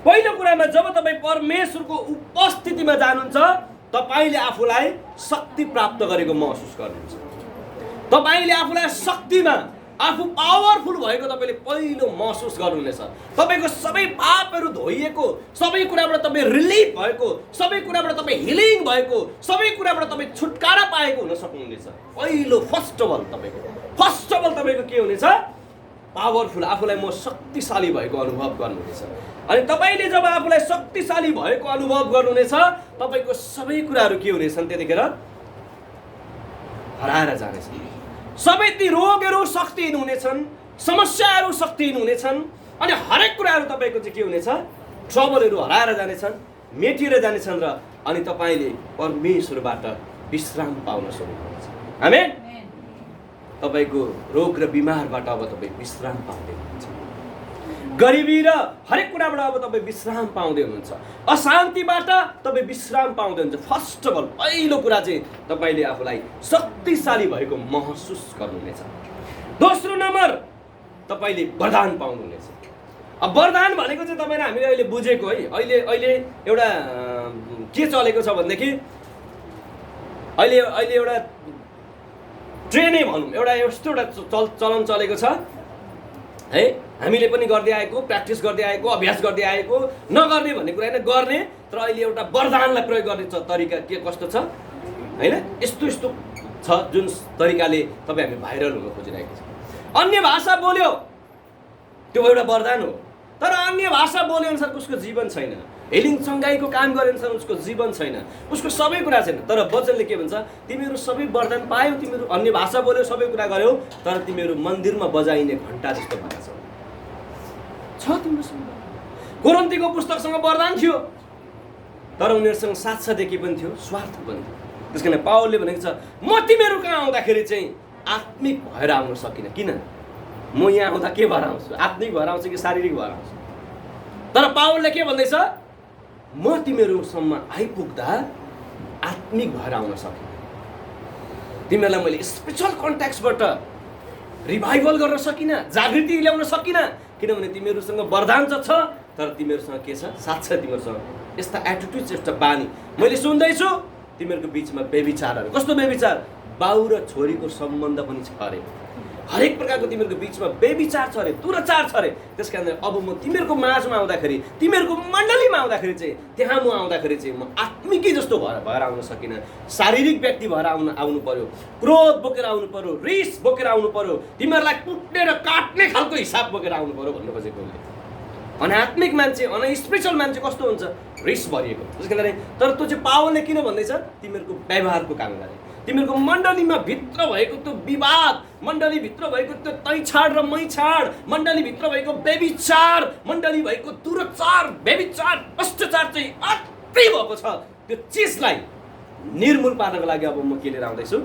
पहिलो कुरामा जब तपाईँ परमेश्वरको उपस्थितिमा जानुहुन्छ, तपाईँले आफूलाई शक्ति प्राप्त गरेको महसुस गर्नुहुन्छ। तपाईँले आफूलाई शक्तिमा, आफू पावरफुल भएको तपाईँले पहिलो महसुस गर्नुहुनेछ। तपाईँको सबै पापहरू धोइएको, सबै कुराबाट तपाईँ रिलिफ भएको, सबै कुराबाट तपाईँ हिलिङ भएको, सबै कुराबाट तपाईँ छुटकारा पाएको हुन सक्नुहुनेछ। पहिलो फर्स्ट अफ अल तपाईँको के हुनेछ? पावरफुल, आफूलाई म शक्तिशाली भएको अनुभव गर्नुहुनेछ। अनि तपाईँले जब आफूलाई शक्तिशाली भएको अनुभव गर्नुहुनेछ, तपाईँको सबै कुराहरू के हुनेछन्? त्यतिखेर हराएर जानेछन्। सबै ती रोगहरू शक्तिहीन हुनेछन्, समस्याहरू शक्तिहीन हुनेछन्, अनि हरेक कुराहरू तपाईँको चाहिँ के हुनेछ? ट्रबलहरू हराएर जानेछन्, मेटिएर जानेछन्, र अनि तपाईँले परमेश्वरबाट विश्राम पाउन सक्नुहुन्छ। आमेन। तपाईँको रोग र बिमारबाट अब तपाईँ विश्राम पाउँदै हुनुहुन्छ। गरिबी र हरेक कुराबाट अब तपाईँ विश्राम पाउँदै हुनुहुन्छ। अशान्तिबाट तपाईँ विश्राम पाउँदै हुनुहुन्छ। फर्स्ट अफ अल पहिलो कुरा चाहिँ तपाईँले आफूलाई शक्तिशाली भएको महसुस गर्नुहुनेछ। दोस्रो नम्बर, तपाईँले वरदान पाउनुहुनेछ। अब वरदान भनेको चाहिँ तपाईँले हामीले अहिले बुझेको है, अहिले एउटा के चलेको छ भनेदेखि अहिले एउटा ट्रेनै भनौँ, एउटा यस्तो एउटा चलन चलेको छ है, हामीले पनि गर्दै आएको, प्र्याक्टिस गर्दै आएको, अभ्यास गर्दै आएको, नगर्ने भन्ने कुरा होइन, गर्ने। तर अहिले एउटा वरदानलाई प्रयोग गर्ने तरिका के कस्तो छ होइन, यस्तो छ जुन तरिकाले तपाईँ हामी भाइरल हुन खोजिरहेको छ। अन्य भाषा बोल्यो, त्यो एउटा वरदान हो। तर अन्य भाषा बोले अनुसार उसको जीवन छैन, हिलिङ चङ्गाईको काम गरे अनुसार उसको जीवन छैन, उसको सबै कुरा छैन। तर वचनले के भन्छ? तिमीहरू सबै वरदान पायौ, तिमीहरू अन्य भाषा बोल्यौ, सबै कुरा गर्यौ, तर तिमीहरू मन्दिरमा बजाइने घन्टा जस्तो भएका छौ। तिमीहरूसँग कोरिन्थीको पुस्तकसँग वरदान थियो, तर उनीहरूसँग साथसाथै पनि थियो, स्वार्थ पनि थियो। त्यस कारण पावलले भनेको छ, म तिमीहरू कहाँ आउँदाखेरि चाहिँ आत्मिक भएर आउन सकिनँ। किन? म यहाँ आउँदा के भएर आउँछु? आत्मिक भएर आउँछु कि शारीरिक भएर आउँछु? तर पावलले के भन्दैछ? म तिमीहरूसम्म आइपुग्दा आत्मिक भएर आउन सकिनँ। तिमीहरूलाई मैले स्पेसल कन्ट्याक्सबाट रिभाइभल गर्न सकिनँ, जागृति ल्याउन सकिनँ, किनभने तिमीहरूसँग वरदान त छ, तर तिमीहरूसँग के छ? साथसाथै तिमीहरूसँग यस्ता एटिट्युड, यस्ता बानी मैले सुन्दैछु। तिमीहरूको बिचमा व्यभिचारहरू, कस्तो व्यभिचार? बाउ र छोरीको सम्बन्ध पनि छ अरे, हरेक प्रकारको तिमीहरूको बिचमा व्यभिचार छ अरे, दुराचार छ अरे। त्यस कारण अब म तिमीहरूको माझमा आउँदाखेरि, तिमीहरूको मण्डलीमा आउँदाखेरि चाहिँ, त्यहाँ म आउँदाखेरि चाहिँ म आत्मिकै जस्तो भएर आउन सकिनँ। शारीरिक व्यक्ति भएर आउनु पर्यो, क्रोध बोकेर आउनु पर्यो, रिस बोकेर आउनु पर्यो, तिमीहरूलाई कुट्ने र काट्ने खालको हिसाब बोकेर आउनु पर्यो भन्नु खोजेको उसले। अनात्मिक मान्छे, स्पिरिचुअल मान्छे कस्तो हुन्छ? रिस भरिएको। त्यस कारण तर त्यो चाहिँ पावलले किन भन्दैछ? तिमीहरूको व्यवहारको काम गरे, तिमीहरूको मण्डलीमा भित्र भएको त्यो विवाद, मण्डलीभित्र भएको त्यो तैछाड र मैछाड, मण्डलीभित्र भएको व्यभिचार, मण्डली भएको दुराचार, व्यभिचार, भ्रष्टाचार चाहिँ अति भएको छ। त्यो चिजलाई निर्मूल पार्नको लागि अब म के लिएर आउँदैछु?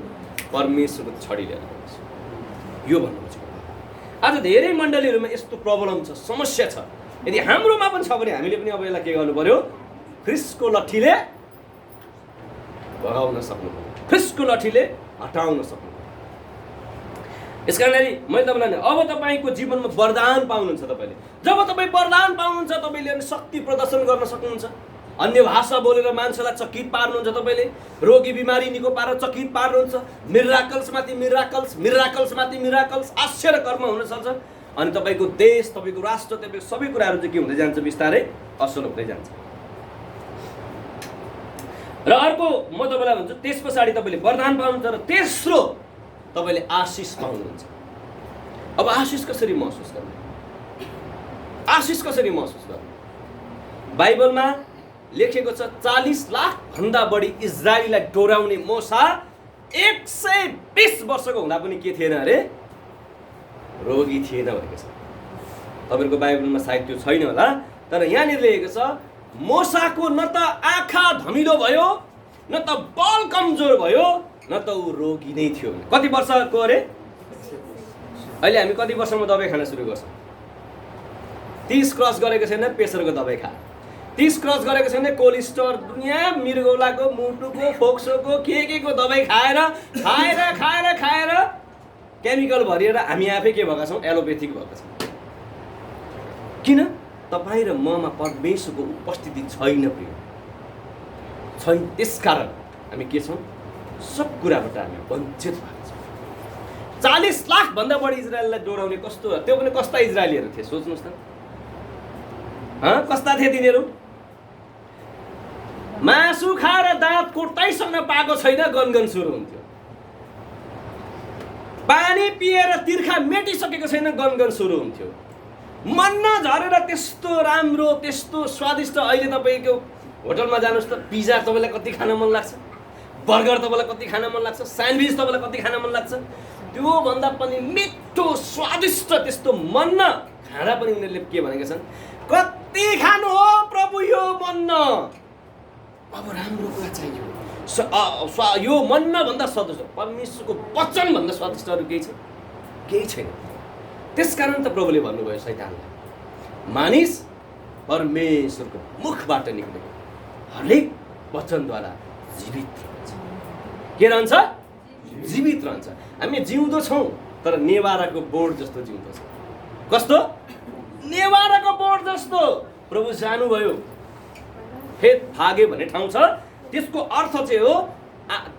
परमेश्वरको छडी लिएर आउँदैछु। यो भन्नु खोजेको। आज धेरै मण्डलीहरूमा यस्तो प्रब्लम छ, समस्या छ। यदि हाम्रोमा पनि छ भने हामीले पनि अब यसलाई के गर्नु पर्यो? ख्रिस्टको लट्ठीले भगाउन सक्नु पर्यो, ख्रिस्टको लट्ठीले हटाउन सक्नु पर्यो। यस कारणले मैले तपाईँलाई अब तपाईँको जीवनमा वरदान पाउनुहुन्छ। तपाईँले जब तपाईँ वरदान पाउनुहुन्छ, तपाईँले अनि शक्ति प्रदर्शन गर्न सक्नुहुन्छ। अन्य भाषा बोलेर मान्छेलाई चकित पार्नुहुन्छ, तपाईँले रोगी बिमारी निको पारेर चकित पार्नुहुन्छ। मिराकल्समाथि मिराकल्स, मिराकल्समाथि मिराकल्स, आश्चर्य कर्म हुन सक्छ। अनि तपाईँको देश, तपाईँको राष्ट्र, तपाईँको सबै कुराहरू चाहिँ के हुँदै जान्छ, बिस्तारै असल हुँदै जान्छ। र अर्को म तपाईँलाई भन्छु, त्यस पछाडि तपाईँले वरदान पाउनुहुन्छ र तेस्रो तपाईँले आशिष पाउनुहुन्छ। अब आशिष कसरी महसुस गर्ने? आशिष कसरी महसुस गर्ने? बाइबलमा लेखेको छ 40 लाख भन्दा बढी इजरायलीलाई डोराउने मोसा 120 वर्षको हुँदा पनि के थिएन अरे? रोगी थिएन भनेको छ। तपाईँहरूको बाइबलमा सायद त्यो छैन होला, तर यहाँनिर लेखेको छ मोसाको न त आँखा धमिलो भयो, न त बल कमजोर भयो, न त ऊ रोगी नै थियो। कति वर्षको अरे? अहिले हामी कति वर्षमा दबाई खान सुरु गर्छौँ? 30 क्रस गरेको छैन प्रेसरको दबाई खा, 30 क्रस गरेको छैन कोलेस्ट्रोल, दुनियाँ मृगौलाको, मुटुको, फोक्सोको, के को दबाई खाएर खाएर खाएर खाएर केमिकल भरिएर हामी आफै के भएका छौँ? एलोपेथिक भएका छौँ। किन? तपाईँ र ममा परमेश्वरको उपस्थिति छैन प्रिय, छैन। त्यसकारण हामी के छौँ? सब कुराबाट हामी वञ्चित भएका छौँ। 40 लाख भन्दा बढी इजरायललाई डोराउने कस्तो, त्यो पनि कस्ता इजरायलीहरू थिए सोच्नुहोस् त। कस्ता थिए तिनीहरू? मासु खाएर दाँत कोट्टाइसक्न पाएको छैन गनगन सुरु हुन्थ्यो। पानी पिएर तिर्खा मेटिसकेको छैन गनगन सुरु हुन्थ्यो। मन्ना झरेर त्यस्तो राम्रो, त्यस्तो स्वादिष्ट, अहिले तपाईँको होटलमा जानुहोस् त, पिज्जा तपाईँलाई कति खान मन लाग्छ, बर्गर तपाईँलाई कति खान मन लाग्छ, स्यान्डविच तपाईँलाई कति खान मन लाग्छ, त्योभन्दा पनि मिठो स्वादिष्ट त्यस्तो मन्ना खाँदा पनि उनीहरूले के भनेका छन्? कति खानु हो प्रभु यो मन्ना, अब राम्रो कुरा चाहियो। यो मन्ना भन्दा स्वादिष्ट, परमेश्वरको वचन भन्दा स्वादिष्ट अरू केही छ? केही छैन। त्यसकारण त प्रभुले भन्नुभयो शैतानलाई, मानिस परमेश्वरको मुखबाट निक्लेको हरेक वचनद्वारा जीवित रहन्छ। के रहन्छ? जीवित रहन्छ। हामी जिउँदो छौँ तर नेवाराको बोर्ड जस्तो जिउँदो छौँ। कस्तो? नेवाराको बोर्ड जस्तो। प्रभु जानुभयो, फेद फागे भन्ने ठाउँ छ, त्यसको अर्थ चाहिँ हो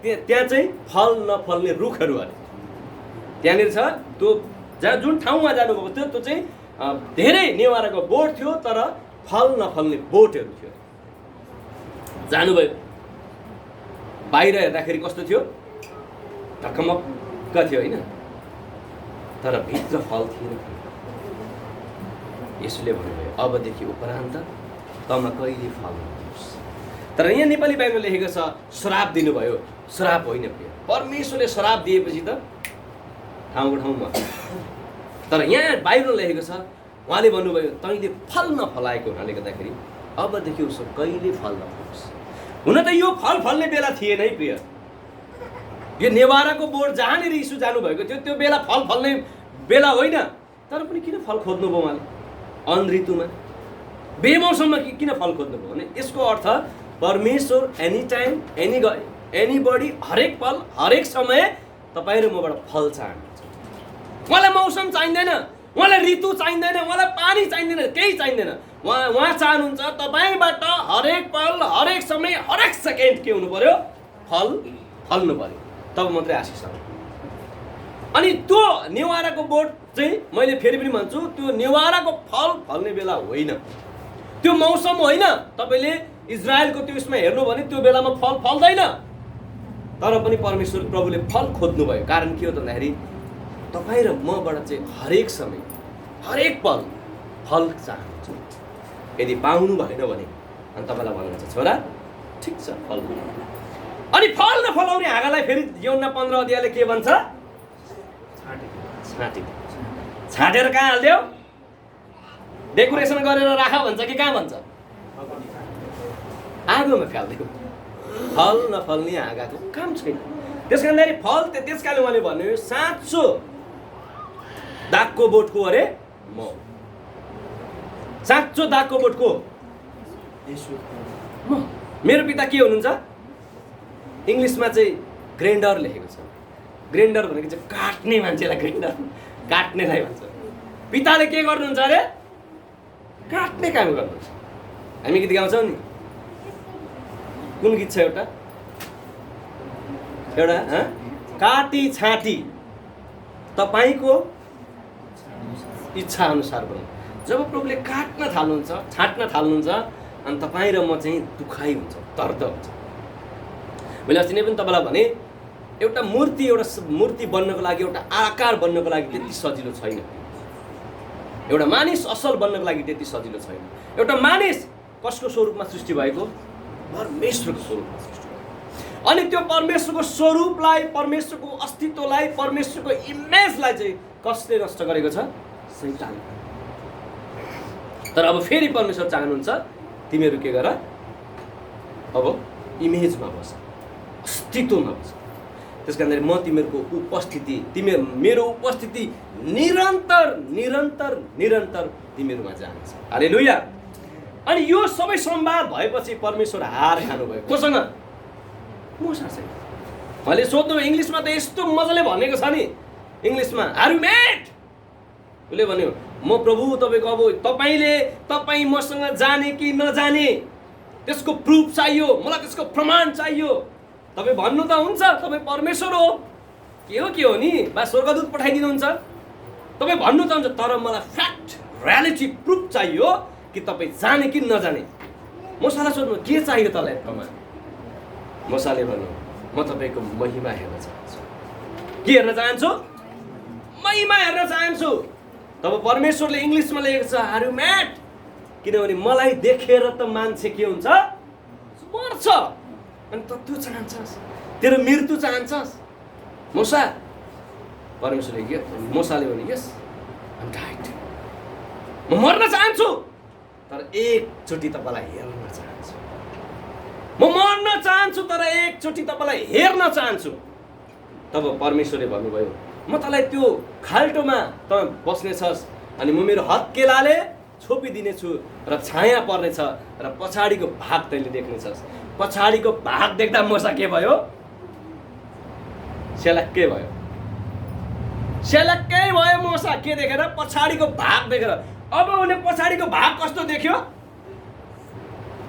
त्यहाँ चाहिँ फल नफल्ने रुखहरू अरे त्यहाँनिर छ। त्यो जहाँ जुन ठाउँमा जानुभएको थियो त्यो चाहिँ धेरै नेवाराको बोट थियो, तर फल नफल्ने बोटहरू थियो। जानुभयो, बाहिर हेर्दाखेरि कस्तो थियो? ढकमक्क थियो होइन, तर भित्र फल थिएन। यसुले भन्नुभयो अबदेखि उपरान्त तमा कहिले फल नहोस्। तर यहाँ नेपाली बाइबलमा लेखेको छ श्राप दिनुभयो। श्राप होइन प्रिय, परमेश्वरले श्राप दिएपछि त ठाउँको ठाउँमा, तर यहाँ बाइबलमा लेखेको छ उहाँले भन्नुभयो तैँले फल नफलाएको हुनाले गर्दाखेरि अबदेखि उसो कहिले फल नफलोस्। हुन त यो फल फल्ने बेला थिएन है प्रिय। यो नेवाराको बोर्ड जहाँनिर यीशु जानुभएको थियो त्यो बेला फल फल्ने बेला होइन, तर पनि किन फल खोज्नुभयो उहाँले? अन ऋतुमा, बेमौसममा किन फल खोज्नुभयो भने यसको अर्थ परमेश्वर एनी टाइम, एनीबडी, हरेक पल, हरेक समय तपाईँ र मबाट फल चाहनुहुन्छ। उहाँलाई मौसम चाहिँदैन, उहाँलाई ऋतु चाहिँदैन, उहाँलाई पानी चाहिँदैन, केही चाहिँदैन। उहाँ चाहनुहुन्छ तपाईँबाट हरेक पल, हरेक समय, हरेक सेकेन्ड के हुनु पर्यो? फल फल्नु पर्यो, तब मात्रै आशिष आउँछ। अनि त्यो नेवाराको बोट चाहिँ मैले फेरि पनि भन्छु, त्यो नेवाराको फल फल्ने बेला होइन, त्यो मौसम होइन। तपाईँले इजरायलको त्यो उसमा हेर्नु भने त्यो बेलामा फल फल्दैन, तर पनि परमेश्वर प्रभुले फल खोज्नुभयो। कारण के हो त भन्दाखेरि तपाईँ र मबाट चाहिँ हरेक समय, हरेक पल फल चाहनुहुन्छ। यदि पाउनु भएन भने अनि तपाईँलाई भन्नुहुन्छ छोरा ठिक छ फल, अनि फल नफलाउने हाँगालाई फेरि यूहन्ना 15 अध्यायले के भन्छ? छाटेर कहाँ हाल्दियो? डेकोरेसन गरेर राख भन्छ कि कहाँ भन्छ? आगोमा फाल्दियो। फल नफल्ने हाँगाको काम छैन। त्यस कारणखेरि फल त्यस कारणले उहाँले भन्यो साँचो दागको बोटको अरे म, साँचो दागको बोटको म। मेरो पिता के हुनुहुन्छ? इङ्ग्लिसमा चाहिँ ग्राइन्डर लेखेको छ। ग्राइन्डर भनेको चाहिँ काट्ने मान्छेलाई ग्राइन्डर, काट्नेलाई भन्छ। पिताले के गर्नुहुन्छ अरे? काट्ने काम गर्नुहुन्छ। हामी गीत गाउँछौँ नि, कुन गीत छ एउटा काटी छाटी तपाईँको इच्छा अनुसार बनाऊ। जब प्रभुले काट्न थाल्नुहुन्छ, छाट्न थाल्नुहुन्छ, अनि तपाईँ र म चाहिँ दुखाइ हुन्छ, दर्द हुन्छ। मैले अस्ति नै पनि तपाईँलाई भने एउटा मूर्ति बन्नको लागि, एउटा आकार बन्नको लागि त्यति सजिलो छैन। एउटा मानिस असल बन्नको लागि त्यति सजिलो छैन। एउटा मानिस कसको स्वरूपमा सृष्टि भएको? परमेश्वरको स्वरूपमा सृष्टि भएको। अनि त्यो परमेश्वरको स्वरूपलाई, परमेश्वरको अस्तित्वलाई, परमेश्वरको इमेजलाई चाहिँ कसले नष्ट गरेको छ? शैतान। तर अब फेरि परमेश्वर चाहनुहुन्छ तिमीहरू के गर? अब इमेजमा बस, अस्तित्वमा बस। त्यस कारणले म तिमीहरूको उपस्थिति, मेरो उपस्थिति निरन्तर निरन्तर निरन्तर तिमीहरूमा जान्छ। हालेलुया। अनि यो सबै संवाद भएपछि परमेश्वर हार खानुभयो। कोसँग? मूसासँग। मैले सोध्नु, इङ्ग्लिसमा त यस्तो मजाले भनेको छ नि, इङ्ग्लिसमा आर यु मेड? उसले भन्यो म प्रभु तपाईँको, अब तपाईँ मसँग जाने कि नजाने त्यसको प्रुफ चाहियो, मलाई त्यसको प्रमाण चाहियो। तपाईँ भन्नु त हुन्छ, तपाईँ परमेश्वर हो, के हो नि, बा स्वर्गदूत पठाइदिनुहुन्छ। तपाईँ भन्नु त हुन्छ, तर मलाई फ्याक्ट, रियालिटी, प्रुफ चाहियो कि तपाईँ जाने कि नजाने। मूसालाई सोध्नु के चाहियो तँलाई प्रमाण? मूसाले भन्नु म तपाईँको महिमा हेर्न चाहन्छु। के हेर्न चाहन्छु? महिमा हेर्न चाहन्छु। तब परमेश्वरले इङ्ग्लिसमा लेखेको छ आर यु म्याड? किनभने मलाई देखेर त मान्छे के हुन्छ? मर्छ। अनि त त्यो चाहन्छस्, तेरो मृत्यु चाहन्छस् मूसा? परमेश्वरले मूसाले भने यस आइ एम डाइड, म मर्न चाहन्छु, तर एकचोटि तपाईँलाई हेर्न चाहन्छु। म मर्न चाहन्छु तर एकचोटि तपाईँलाई हेर्न चाहन्छु। तब परमेश्वरले भन्नुभयो म तँलाई त्यो खाल्टोमा त बस्नेछस्, अनि म मेरो हत्केलाले छोपिदिनेछु र छाया पर्नेछ र पछाडिको भाग तैँले देख्नेछस्। पछाडिको भाग देख्दा मूसा के भयो? सेलक्कै भयो। सेलक्कै भयो मूसा। के देखेर? पछाडिको भाग देखेर। अब उसले पछाडिको भाग कस्तो देख्यो?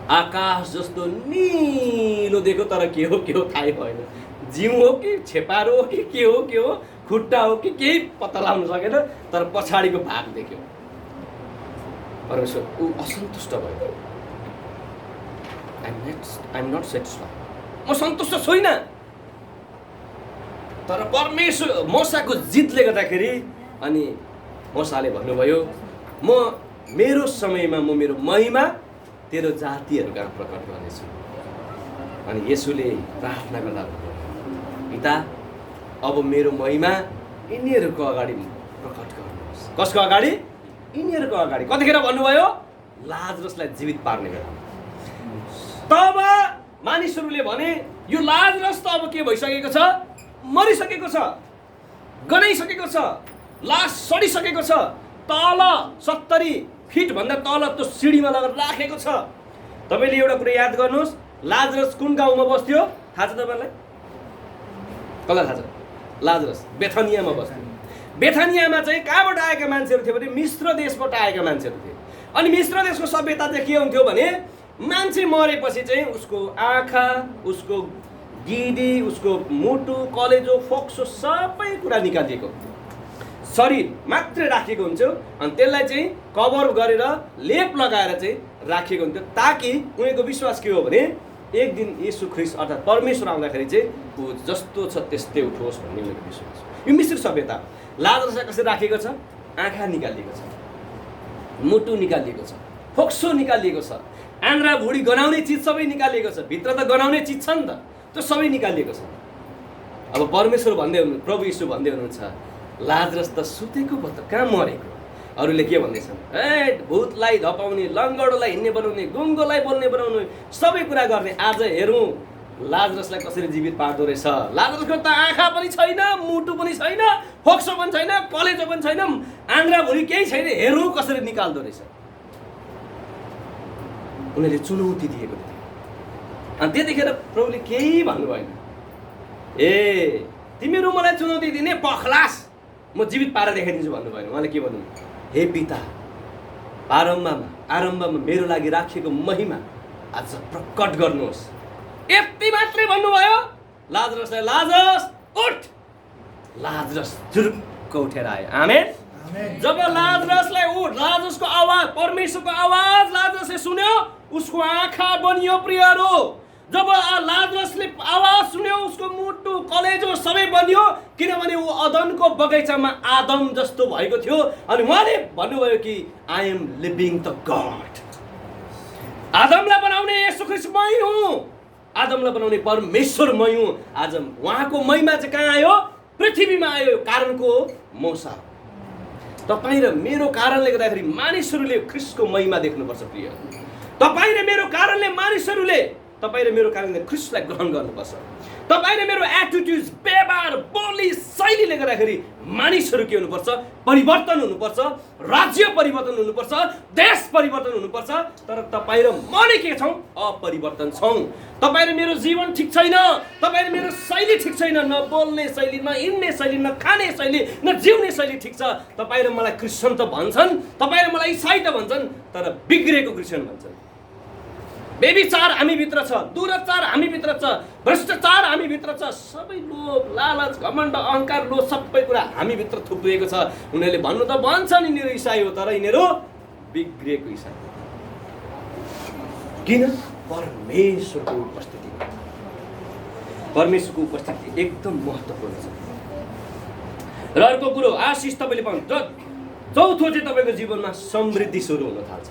आकाश जस्तो निलो देख्यो, तर के हो थाहै भएन। जिउ हो कि छेपारो हो कि के हो, खुट्टा हो कि केही पत्ता लगाउन सकेन, तर पछाडिको भाग देख्यो। परमेश्वर ऊ असन्तुष्ट भयो। आइ एम नट सेटिस्फाइड, म सन्तुष्ट छुइनँ। तर परमेश्वर मूसाको जितले गर्दाखेरि अनि मूसाले भन्नुभयो म मेरो समयमा म मेरो महिमा तेरो जातिहरू कहाँ प्रकट गर्नेछु। अनि येशूले प्रार्थना गर्दा भन्नुभयो पिता अब मेरो महिमा यिनीहरूको अगाडि प्रकट गर्नुहोस्। कसको अगाडि? यिनीहरूको अगाडि। कतिखेर भन्नुभयो? लाजरसलाई जीवित पार्ने बेला। तब मानिसहरूले भने यो लाजरस त अब के भइसकेको छ? मरिसकेको छ, गनाइसकेको छ, लास सडिसकेको छ, तल 70 फिट भन्दा तल त्यो सिडीमा लगेर राखेको छ। तपाईँले एउटा कुरा याद गर्नुहोस्, लाजरस कुन गाउँमा बस्थ्यो थाहा छ तपाईँलाई? कसलाई थाहा छ? लाजरस बेथानियामा बस्थ्यो। बेथानियामा चाहिँ कहाँबाट आएका मान्छेहरू थियो भने मिश्र देशबाट आएका मान्छेहरू थिए। अनि मिश्र देशको सभ्यता चाहिँ के हुन्थ्यो भने मान्छे मरेपछि चाहिँ उसको आँखा, उसको गिडी, उसको मुटु, कलेजो, फोक्सो सबै कुरा निकालिएको हुन्थ्यो। शरीर मात्रै राखेको हुन्थ्यो अनि त्यसलाई चाहिँ कभर गरेर लेप लगाएर चाहिँ राखेको हुन्थ्यो, ताकि उनीहरूको विश्वास के हो भने एक दिन येशू ख्रीष्ट अर्थात् परमेश्वर आउँदाखेरि चाहिँ ऊ जस्तो छ त्यस्तै उठोस् भन्ने उनीहरूको विश्वास। यो मिश्र सभ्यता। लाजरसलाई कसरी राखेको छ? आँखा निकालिएको छ, मुटु निकालिएको छ, फोक्सो निकालिएको छ, आन्द्रा भुँडी गनाउने चिज सबै निकालिएको छ। भित्र त गनाउने चिज छ नि त, त्यो सबै निकालिएको छ। अब परमेश्वर भन्दै हुनु, प्रभु येशू भन्दै हुनुहुन्छ लाजरस त सुतेको भयो त, कहाँ मरेको? अरूले के भन्दैछन्? भूतलाई धपाउने, लङ्गडोलाई हिँड्ने बनाउने, गुङ्गोलाई बोल्ने बनाउने, सबै कुरा गर्ने। आज हेरौँ लाजरसलाई कसरी जीवित पार्दो रहेछ। लाजरसको त आँखा पनि छैन, मुटु पनि छैन, फोक्सो पनि छैन, कलेजो पनि छैन, आन्द्रा भुँडी केही छैन। हेरौँ कसरी निकाल्दो रहेछ। उनीहरूले चुनौती दिएको थियो। अनि त्यतिखेर प्रभुले केही भन्नु भएन। तिमीहरू मलाई चुनौती दिने पखलास, म जीवित पारेर देखाइदिन्छु भन्नु भएन। उहाँले के भन्नु? हे पिता, आरम्भमा मेरो लागि राखिएको महिमा आज प्रकट गर्नुहोस्। यति मात्रै भन्नुभयो। लाजरसलाई लाजरस उठ। लाजरस जुरुक्क उठेर आयो। आमेन। आमेन। जब लाजरसलाई लाजरसको आवाज, परमेश्वरको आवाज लाजरसले सुन्यो, उसको आँखा बनियो प्रियहरू। जब लाजरसले आवाज सुन्यो, उसको मुटु कलेजो सबै बनियो, किनभने ऊ अदनको बगैँचामा आदम जस्तो भएको थियो। अनि उहाँले भन्नुभयो कि I am living the God. आदमलाई बनाउने येशू ख्रीष्ट मै हुँ, आदमलाई बनाउने परमेश्वर मै हुँ। आज उहाँको महिमा चाहिँ कहाँ आयो? पृथ्वीमा आयो। कारणको मौसा तपाईँ र मेरो कारणले गर्दाखेरि मानिसहरूले ख्रीष्टको महिमा देख्नुपर्छ प्रिय। तपाईँ र मेरो कारणले मानिसहरूले, तपाईँ र मेरो कारणले ख्रीष्टलाई ग्रहण गर्नुपर्छ। तपाईँ र मेरो एटिट्युड, व्यवहार, बोली, शैलीले गर्दाखेरि मानिसहरू के हुनुपर्छ? परिवर्तन हुनुपर्छ, राज्य परिवर्तन हुनुपर्छ, देश परिवर्तन हुनुपर्छ। तर तपाईँ र म नै के छौँ? अपरिवर्तन छौँ। तपाईँ र मेरो जीवन ठिक छैन, तपाईँ र मेरो शैली ठिक छैन, न बोल्ने शैली, न हिँड्ने शैली, न खाने शैली, न जिउने शैली ठिक छ। तपाईँ र मलाई क्रिस्चियन त भन्छन्, तपाईँ र मलाई इसाई त भन्छन्, तर बिग्रेको क्रिस्चियन भन्छन्। बेबिचार हामीभित्र छ, दुराचार हामीभित्र छ, भ्रष्टाचार हामीभित्र छ, सबै लोभ, लालच, घमण्ड, अहङ्कार, लोभ सबै कुरा हामीभित्र थुप्रिएको छ। उनीहरूले भन्नु त भन्छन् यिनीहरू इसाई हो, तर यिनीहरू बिग्रिएको इसाई। किन? परमेश्वरको उपस्थिति। परमेश्वरको उपस्थिति एकदम महत्त्वपूर्ण छ। र अर्को कुरो आशिष तपाईँले पाउनु। चौथो चाहिँ तपाईँको जीवनमा समृद्धि सुरु हुन थाल्छ।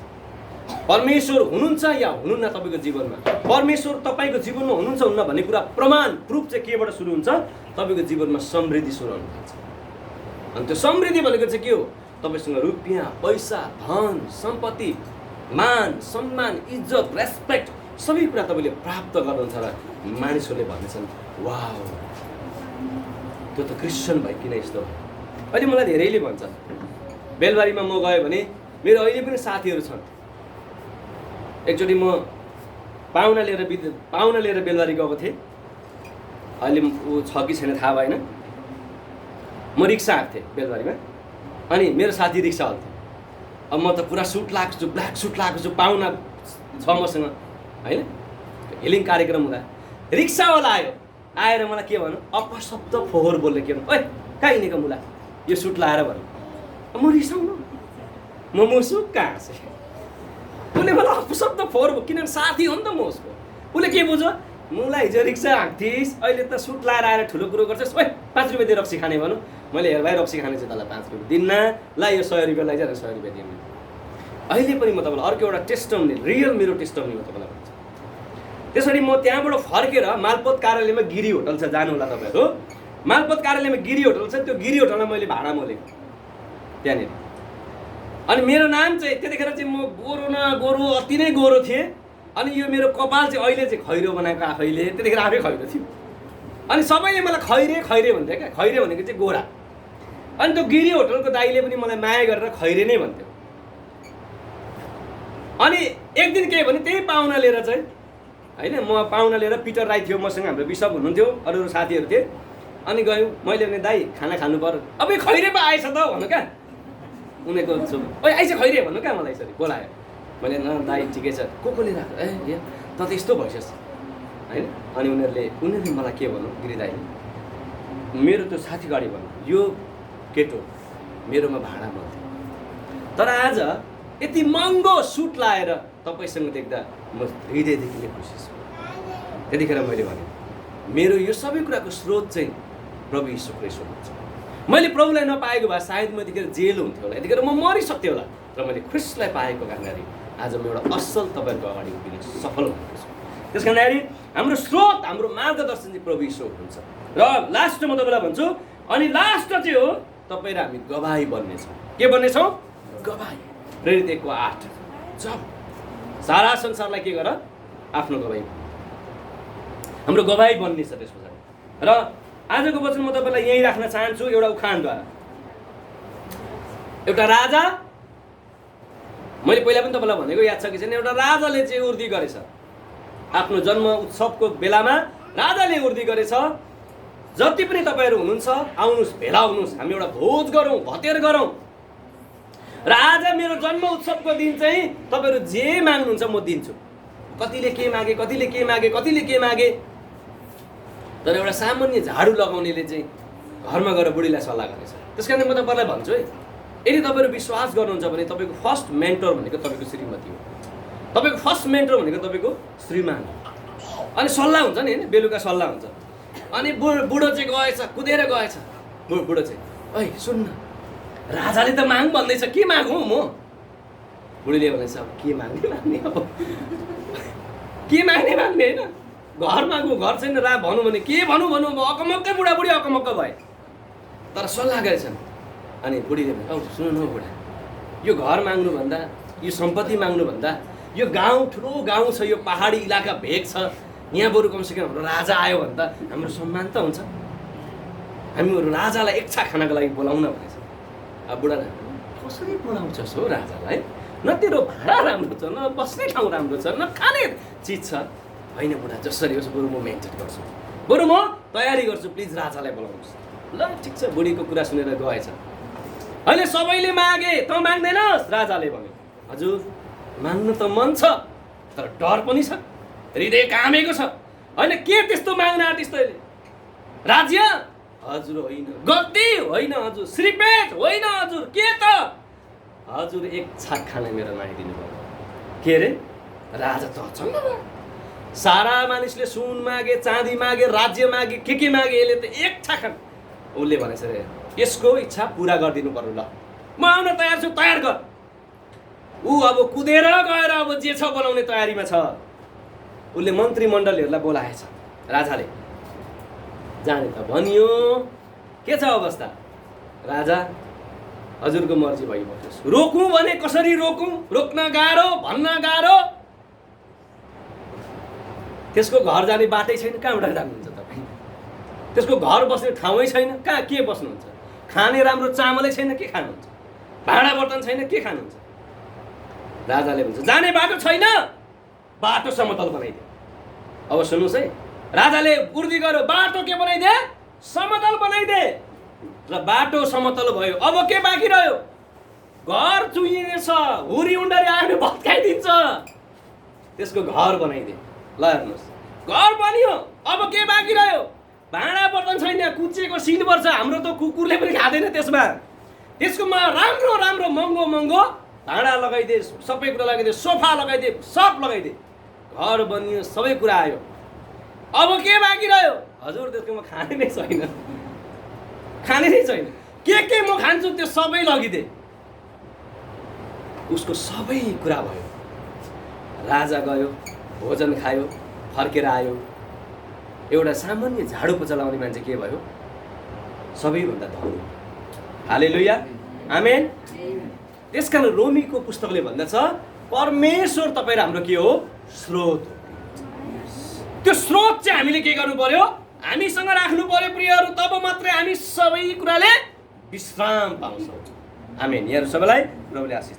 परमेश्वर हुनुहुन्छ या हुनुहुन्न तपाईँको जीवनमा? परमेश्वर तपाईँको जीवनमा हुनुहुन्छ हुन्न भन्ने कुरा प्रमाण, प्रुफ चाहिँ केबाट सुरु हुन्छ? तपाईँको जीवनमा समृद्धि सुरु हुन थाल्छ। अनि त्यो समृद्धि भनेको चाहिँ के हो? तपाईँसँग रुपियाँ, पैसा, धन, सम्पत्ति, मान, सम्मान, इज्जत, रेस्पेक्ट सबै कुरा तपाईँले प्राप्त गर्नुहुन्छ र मानिसहरूले भन्नेछन् वाउ, त्यो त क्रिस्चियन भयो किन यस्तो? अहिले मलाई धेरैले भन्छ, बेलबारीमा म गएँ भने मेरो अहिले पनि साथीहरू छन्। एकचोटि म पाहुना लिएर बेलबारी गएको थिएँ। अहिले ऊ छ कि छैन थाहा भएन। म रिक्सा आएको थिएँ बेलबारीमा, अनि मेरो साथी रिक्सा हाल्थ्यो। अब म त पुरा सुट लगाएको छु, ब्ल्याक सुट लगाएको छु, पाहुना छ मसँग होइन। हिलिङ कार्यक्रम हुँदा रिक्सावाला आएर मलाई के भन्नु? अपशब्द फोहोर बोल्ने के भन्नु? ओए कहाँ हिँडेको मुला, यो सुट लगाएर भन्नु। म रिसाउनु, म मुसुक कहाँ हाँसेँ। उसले मलाई अपशब्द फोहोर, किनभने साथी हो नि त म उसको। उसले के बुझ्यो? मुला हिजो रिक्सा हाँक्थिस्, अहिले त सुट लगाएर आएर ठुलो कुरो गर्छस्। ओए 5 रुपियाँ दिएर रक्सी खाने भनौँ। मैले हेर भाइ रक्सी खाने चाहिँ तँलाई 5 रुपियाँ दिन्न, ल यो 100 रुपियाँ लैजा, 100 रुपियाँ दिनु। अहिले पनि म तपाईँलाई अर्को एउटा टेस्टमनी, रियल मेरो टेस्टमनी म तपाईँलाई भन्छु। त्यसरी म त्यहाँबाट फर्केर मालपोत कार्यालयमा गिरी होटल छ, जानु होला तपाईँहरू। मालपोत कार्यालयमा गिरी होटल छ, त्यो गिरी होटलमा मैले भाडा मोलेको त्यहाँनिर। अनि मेरो नाम चाहिँ त्यतिखेर चाहिँ म गोरो न गोरो, अति नै गोरो थिएँ। अनि यो मेरो कपाल चाहिँ अहिले चाहिँ खैरो बनाएको आफैले, त्यतिखेर आफै खैरो थियो। अनि सबैले मलाई खैरे खैरे भन्थ्यो क्या। खैरे भनेको चाहिँ गोरा। अनि त्यो गिरी होटलको दाइले पनि मलाई माया गरेर खैरे नै भन्थ्यो। अनि एक दिन के भने त्यही पाहुना लिएर चाहिँ होइन, म पाहुना लिएर पिटर राई थियो मसँग, हाम्रो बिसप हुनुहुन्थ्यो, अरू साथीहरू थिए। अनि गयौँ, मैले भने दाइ खाना खानु पर्यो। अब खैरे पो आएछ त भन्नु क्या। उनीहरूको ओइ आइज खैरे भन्नु क्या मलाई यसरी बोलायो। मैले न दाइ ठिकै छ, को लिएर आएको? ए त यस्तो भइसस् होइन। अनि उनीहरूले मलाई के भन्नु, गिरी दाइले मेरो त्यो साथी गाडी भन्नु, यो केटो मेरोमा भाडा भन्थ्यो। तर आज यति महँगो सुट लाएर तपाईँसँग देख्दा म हृदयदेखि नै खुसी छु। त्यतिखेर मैले भने मेरो यो सबै कुराको स्रोत चाहिँ प्रभु यीशु ख्रीष्ट हुनुहुन्छ। मैले प्रभुलाई नपाएको भए सायद म यतिखेर जेल हुन्थ्यो होला, यतिखेर म मरिसक्थेँ होला। तर मैले ख्रीष्टलाई पाएको कारणले आज म एउटा असल तपाईँहरूको अगाडि उभिन सफल भएको छु। त्यस कारणले हाम्रो स्रोत, हाम्रो मार्गदर्शन चाहिँ प्रभु यीशु हुनुहुन्छ। र लास्ट म तपाईँलाई भन्छु, अनि लास्ट चाहिँ हो तपाईँ र हामी गवाही बन्नेछौँ। के बन्नेछौँ? गवाही। प्रेरित 1:8 जब सारा संसारलाई के गर? आफ्नो गवाही। हाम्रो गवाही बन्ने छ त्यस पछाडि। र आजको वचन म तपाईँलाई यहीँ राख्न चाहन्छु एउटा उखानद्वारा। एउटा राजा, मैले पहिला पनि तपाईँलाई भनेको याद छ कि छैन, एउटा राजाले चाहिँ उर्दी गरेछ। आफ्नो जन्म उत्सवको बेलामा राजाले उर्दी गरेछ, जति पनि तपाईँहरू हुनुहुन्छ आउनुहोस्, भेला हुनुहोस्, हामी एउटा भोज गरौँ, भतेर गरौँ। र आज मेरो जन्म उत्सवको दिन चाहिँ तपाईँहरू जे माग्नुहुन्छ म दिन्छु। कतिले के मागे, कतिले के मागे, कतिले के मागे। तर एउटा सामान्य झाडु लगाउनेले चाहिँ घरमा गएर बुढीलाई सल्लाह गरेछ। त्यस कारण म तपाईँलाई भन्छु है, यदि तपाईँहरू विश्वास गर्नुहुन्छ भने तपाईँको फर्स्ट मेन्टर भनेको तपाईँको श्रीमती हो, तपाईँको फर्स्ट मेन्टर भनेको तपाईँको श्रीमान हो। अनि सल्लाह हुन्छ नि होइन, बेलुका सल्लाह हुन्छ। अनि बुढो चाहिँ गएछ, कुदेर गएछ, बुढो चाहिँ ओइ सुन्न, राजाले त माग भन्दैछ, के मागौँ म? बुढीले भनेछ अब के माग्ने अब के माग्ने होइन, घर मागौँ, घर छैन, भनौँ भने के भनौँ अकमक्कै बुढाबुढी अकमक्क भए। तर सल्लाह गरेछन्। अनि बुढीले भने औ सुन्नु न बुढा, यो घर माग्नुभन्दा, यो सम्पत्ति माग्नुभन्दा, यो गाउँ ठुलो गाउँ छ, यो पहाडी इलाका भेग छ, यहाँ बरु कमसेकम हाम्रो राजा आयो भने त हाम्रो सम्मान त हुन्छ, हामीहरू राजालाई इच्छा खानको लागि बोलाउन भनेछ। अब बुढा कसरी बोलाउँछस् हो राजालाई? न तेरो भाडा राम्रो छ, न बस्ने ठाउँ राम्रो छ, न खाने चिज छ। होइन बुढा, जसरी होस् बरु म मेन्टेन गर्छु, बरु म तयारी गर्छु, प्लिज राजालाई बोलाउनुहोस्। ल ठिक छ, बुढीको कुरा सुनेर गएछ। अहिले सबैले मागे, त माग्दैनस्? राजाले भन्यो हजुर माग्न त मन छ, तर डर पनि छ, हृदय कामेको छ। होइन के त्यस्तो माग्न आँटिस् तैँले? राज्य? हजुर होइन। गद्दी? होइन हजुर। श्रीपेट? होइन हजुर। के त? हजुर एक छाक खाना मेरो मागिदिनु भयो। के अरे? राजा त अचम्म भयो। सारा मानिसले सुन मागे, चाँदी मागे, राज्य मागे, के मागे, यसले त एक छाक खाना। उसले भनेछ रे यसको इच्छा पुरा गरिदिनु पर्यो। ल म आउन तयार छु, तयार गर। ऊ अब कुदेर गएर अब जे छ बनाउने तयारीमा छ। उसले मन्त्रीमण्डलीहरूलाई बोलाएछ। राजाले जाने त भनियो, के छ अवस्था? राजा हजुरको मर्जी भइबस्नुहोस्। रोकौँ भने कसरी रोकौँ? रोक्न गाह्रो, भन्न गाह्रो। त्यसको घर जाने बाटै छैन, कहाँबाट जानुहुन्छ तपाईँ? त्यसको घर बस्ने ठाउँै छैन, कहाँ के बस्नुहुन्छ? खाने राम्रो चामलै छैन, के खानुहुन्छ? भाँडा बर्तन छैन, के खानुहुन्छ? राजाले भन्छ जाने बाटो छैन, बाटो समतल बनाइदिए। अब सुन्नुहोस् है, राजाले उर्दी गर्यो, बाटो के बनाइदिए? समतल बनाइदिए। र बाटो समतल भयो, अब के बाँकी रह्यो? घर चुहिनेछ, हुरी उन्डरी आएर भत्काइदिन्छ। त्यसको घर बनाइदिए। ल हेर्नुहोस्, घर बनियो, अब के बाँकी रह्यो? भाँडा बर्तन छैन, कुचेको सिल्भर छ, हाम्रो त कुकुरले पनि खाँदैन त्यसमा। त्यसकोमा राम्रो राम्रो महँगो महँगो भाँडा लगाइदिए, सबै कुरा लगाइदिए, सोफा लगाइदिए, सब लगाइदिए। घर बनियो, सबै कुरा आयो। अब के बाँकी रह्यो? हजुर त्यसकोमा खाने नै छैन, खाने नै छैन। के म खान्छु त्यो सबै लगिदिए। उसको सबै कुरा भयो। राजा गयो, भोजन खायो, फर्केर आयो। एउटा सामान्य झाडु पोछा लाउने मान्छे के भयो? सबैभन्दा धनी। हालेलुया, आमेन। त्यसकारण रोमीको पुस्तकले भन्दछ परमेश्वर तपाईँ हाम्रो के हो? स्रोत हो। त्यो स्रोत चाहिँ हामीले के गर्नु पर्यो? हामीसँग राख्नु पर्यो प्रियहरू, तब मात्रै हामी सबै कुराले विश्राम पाउँछौँ। आमेन। यहाँहरू सबैलाई प्रभुले आशीष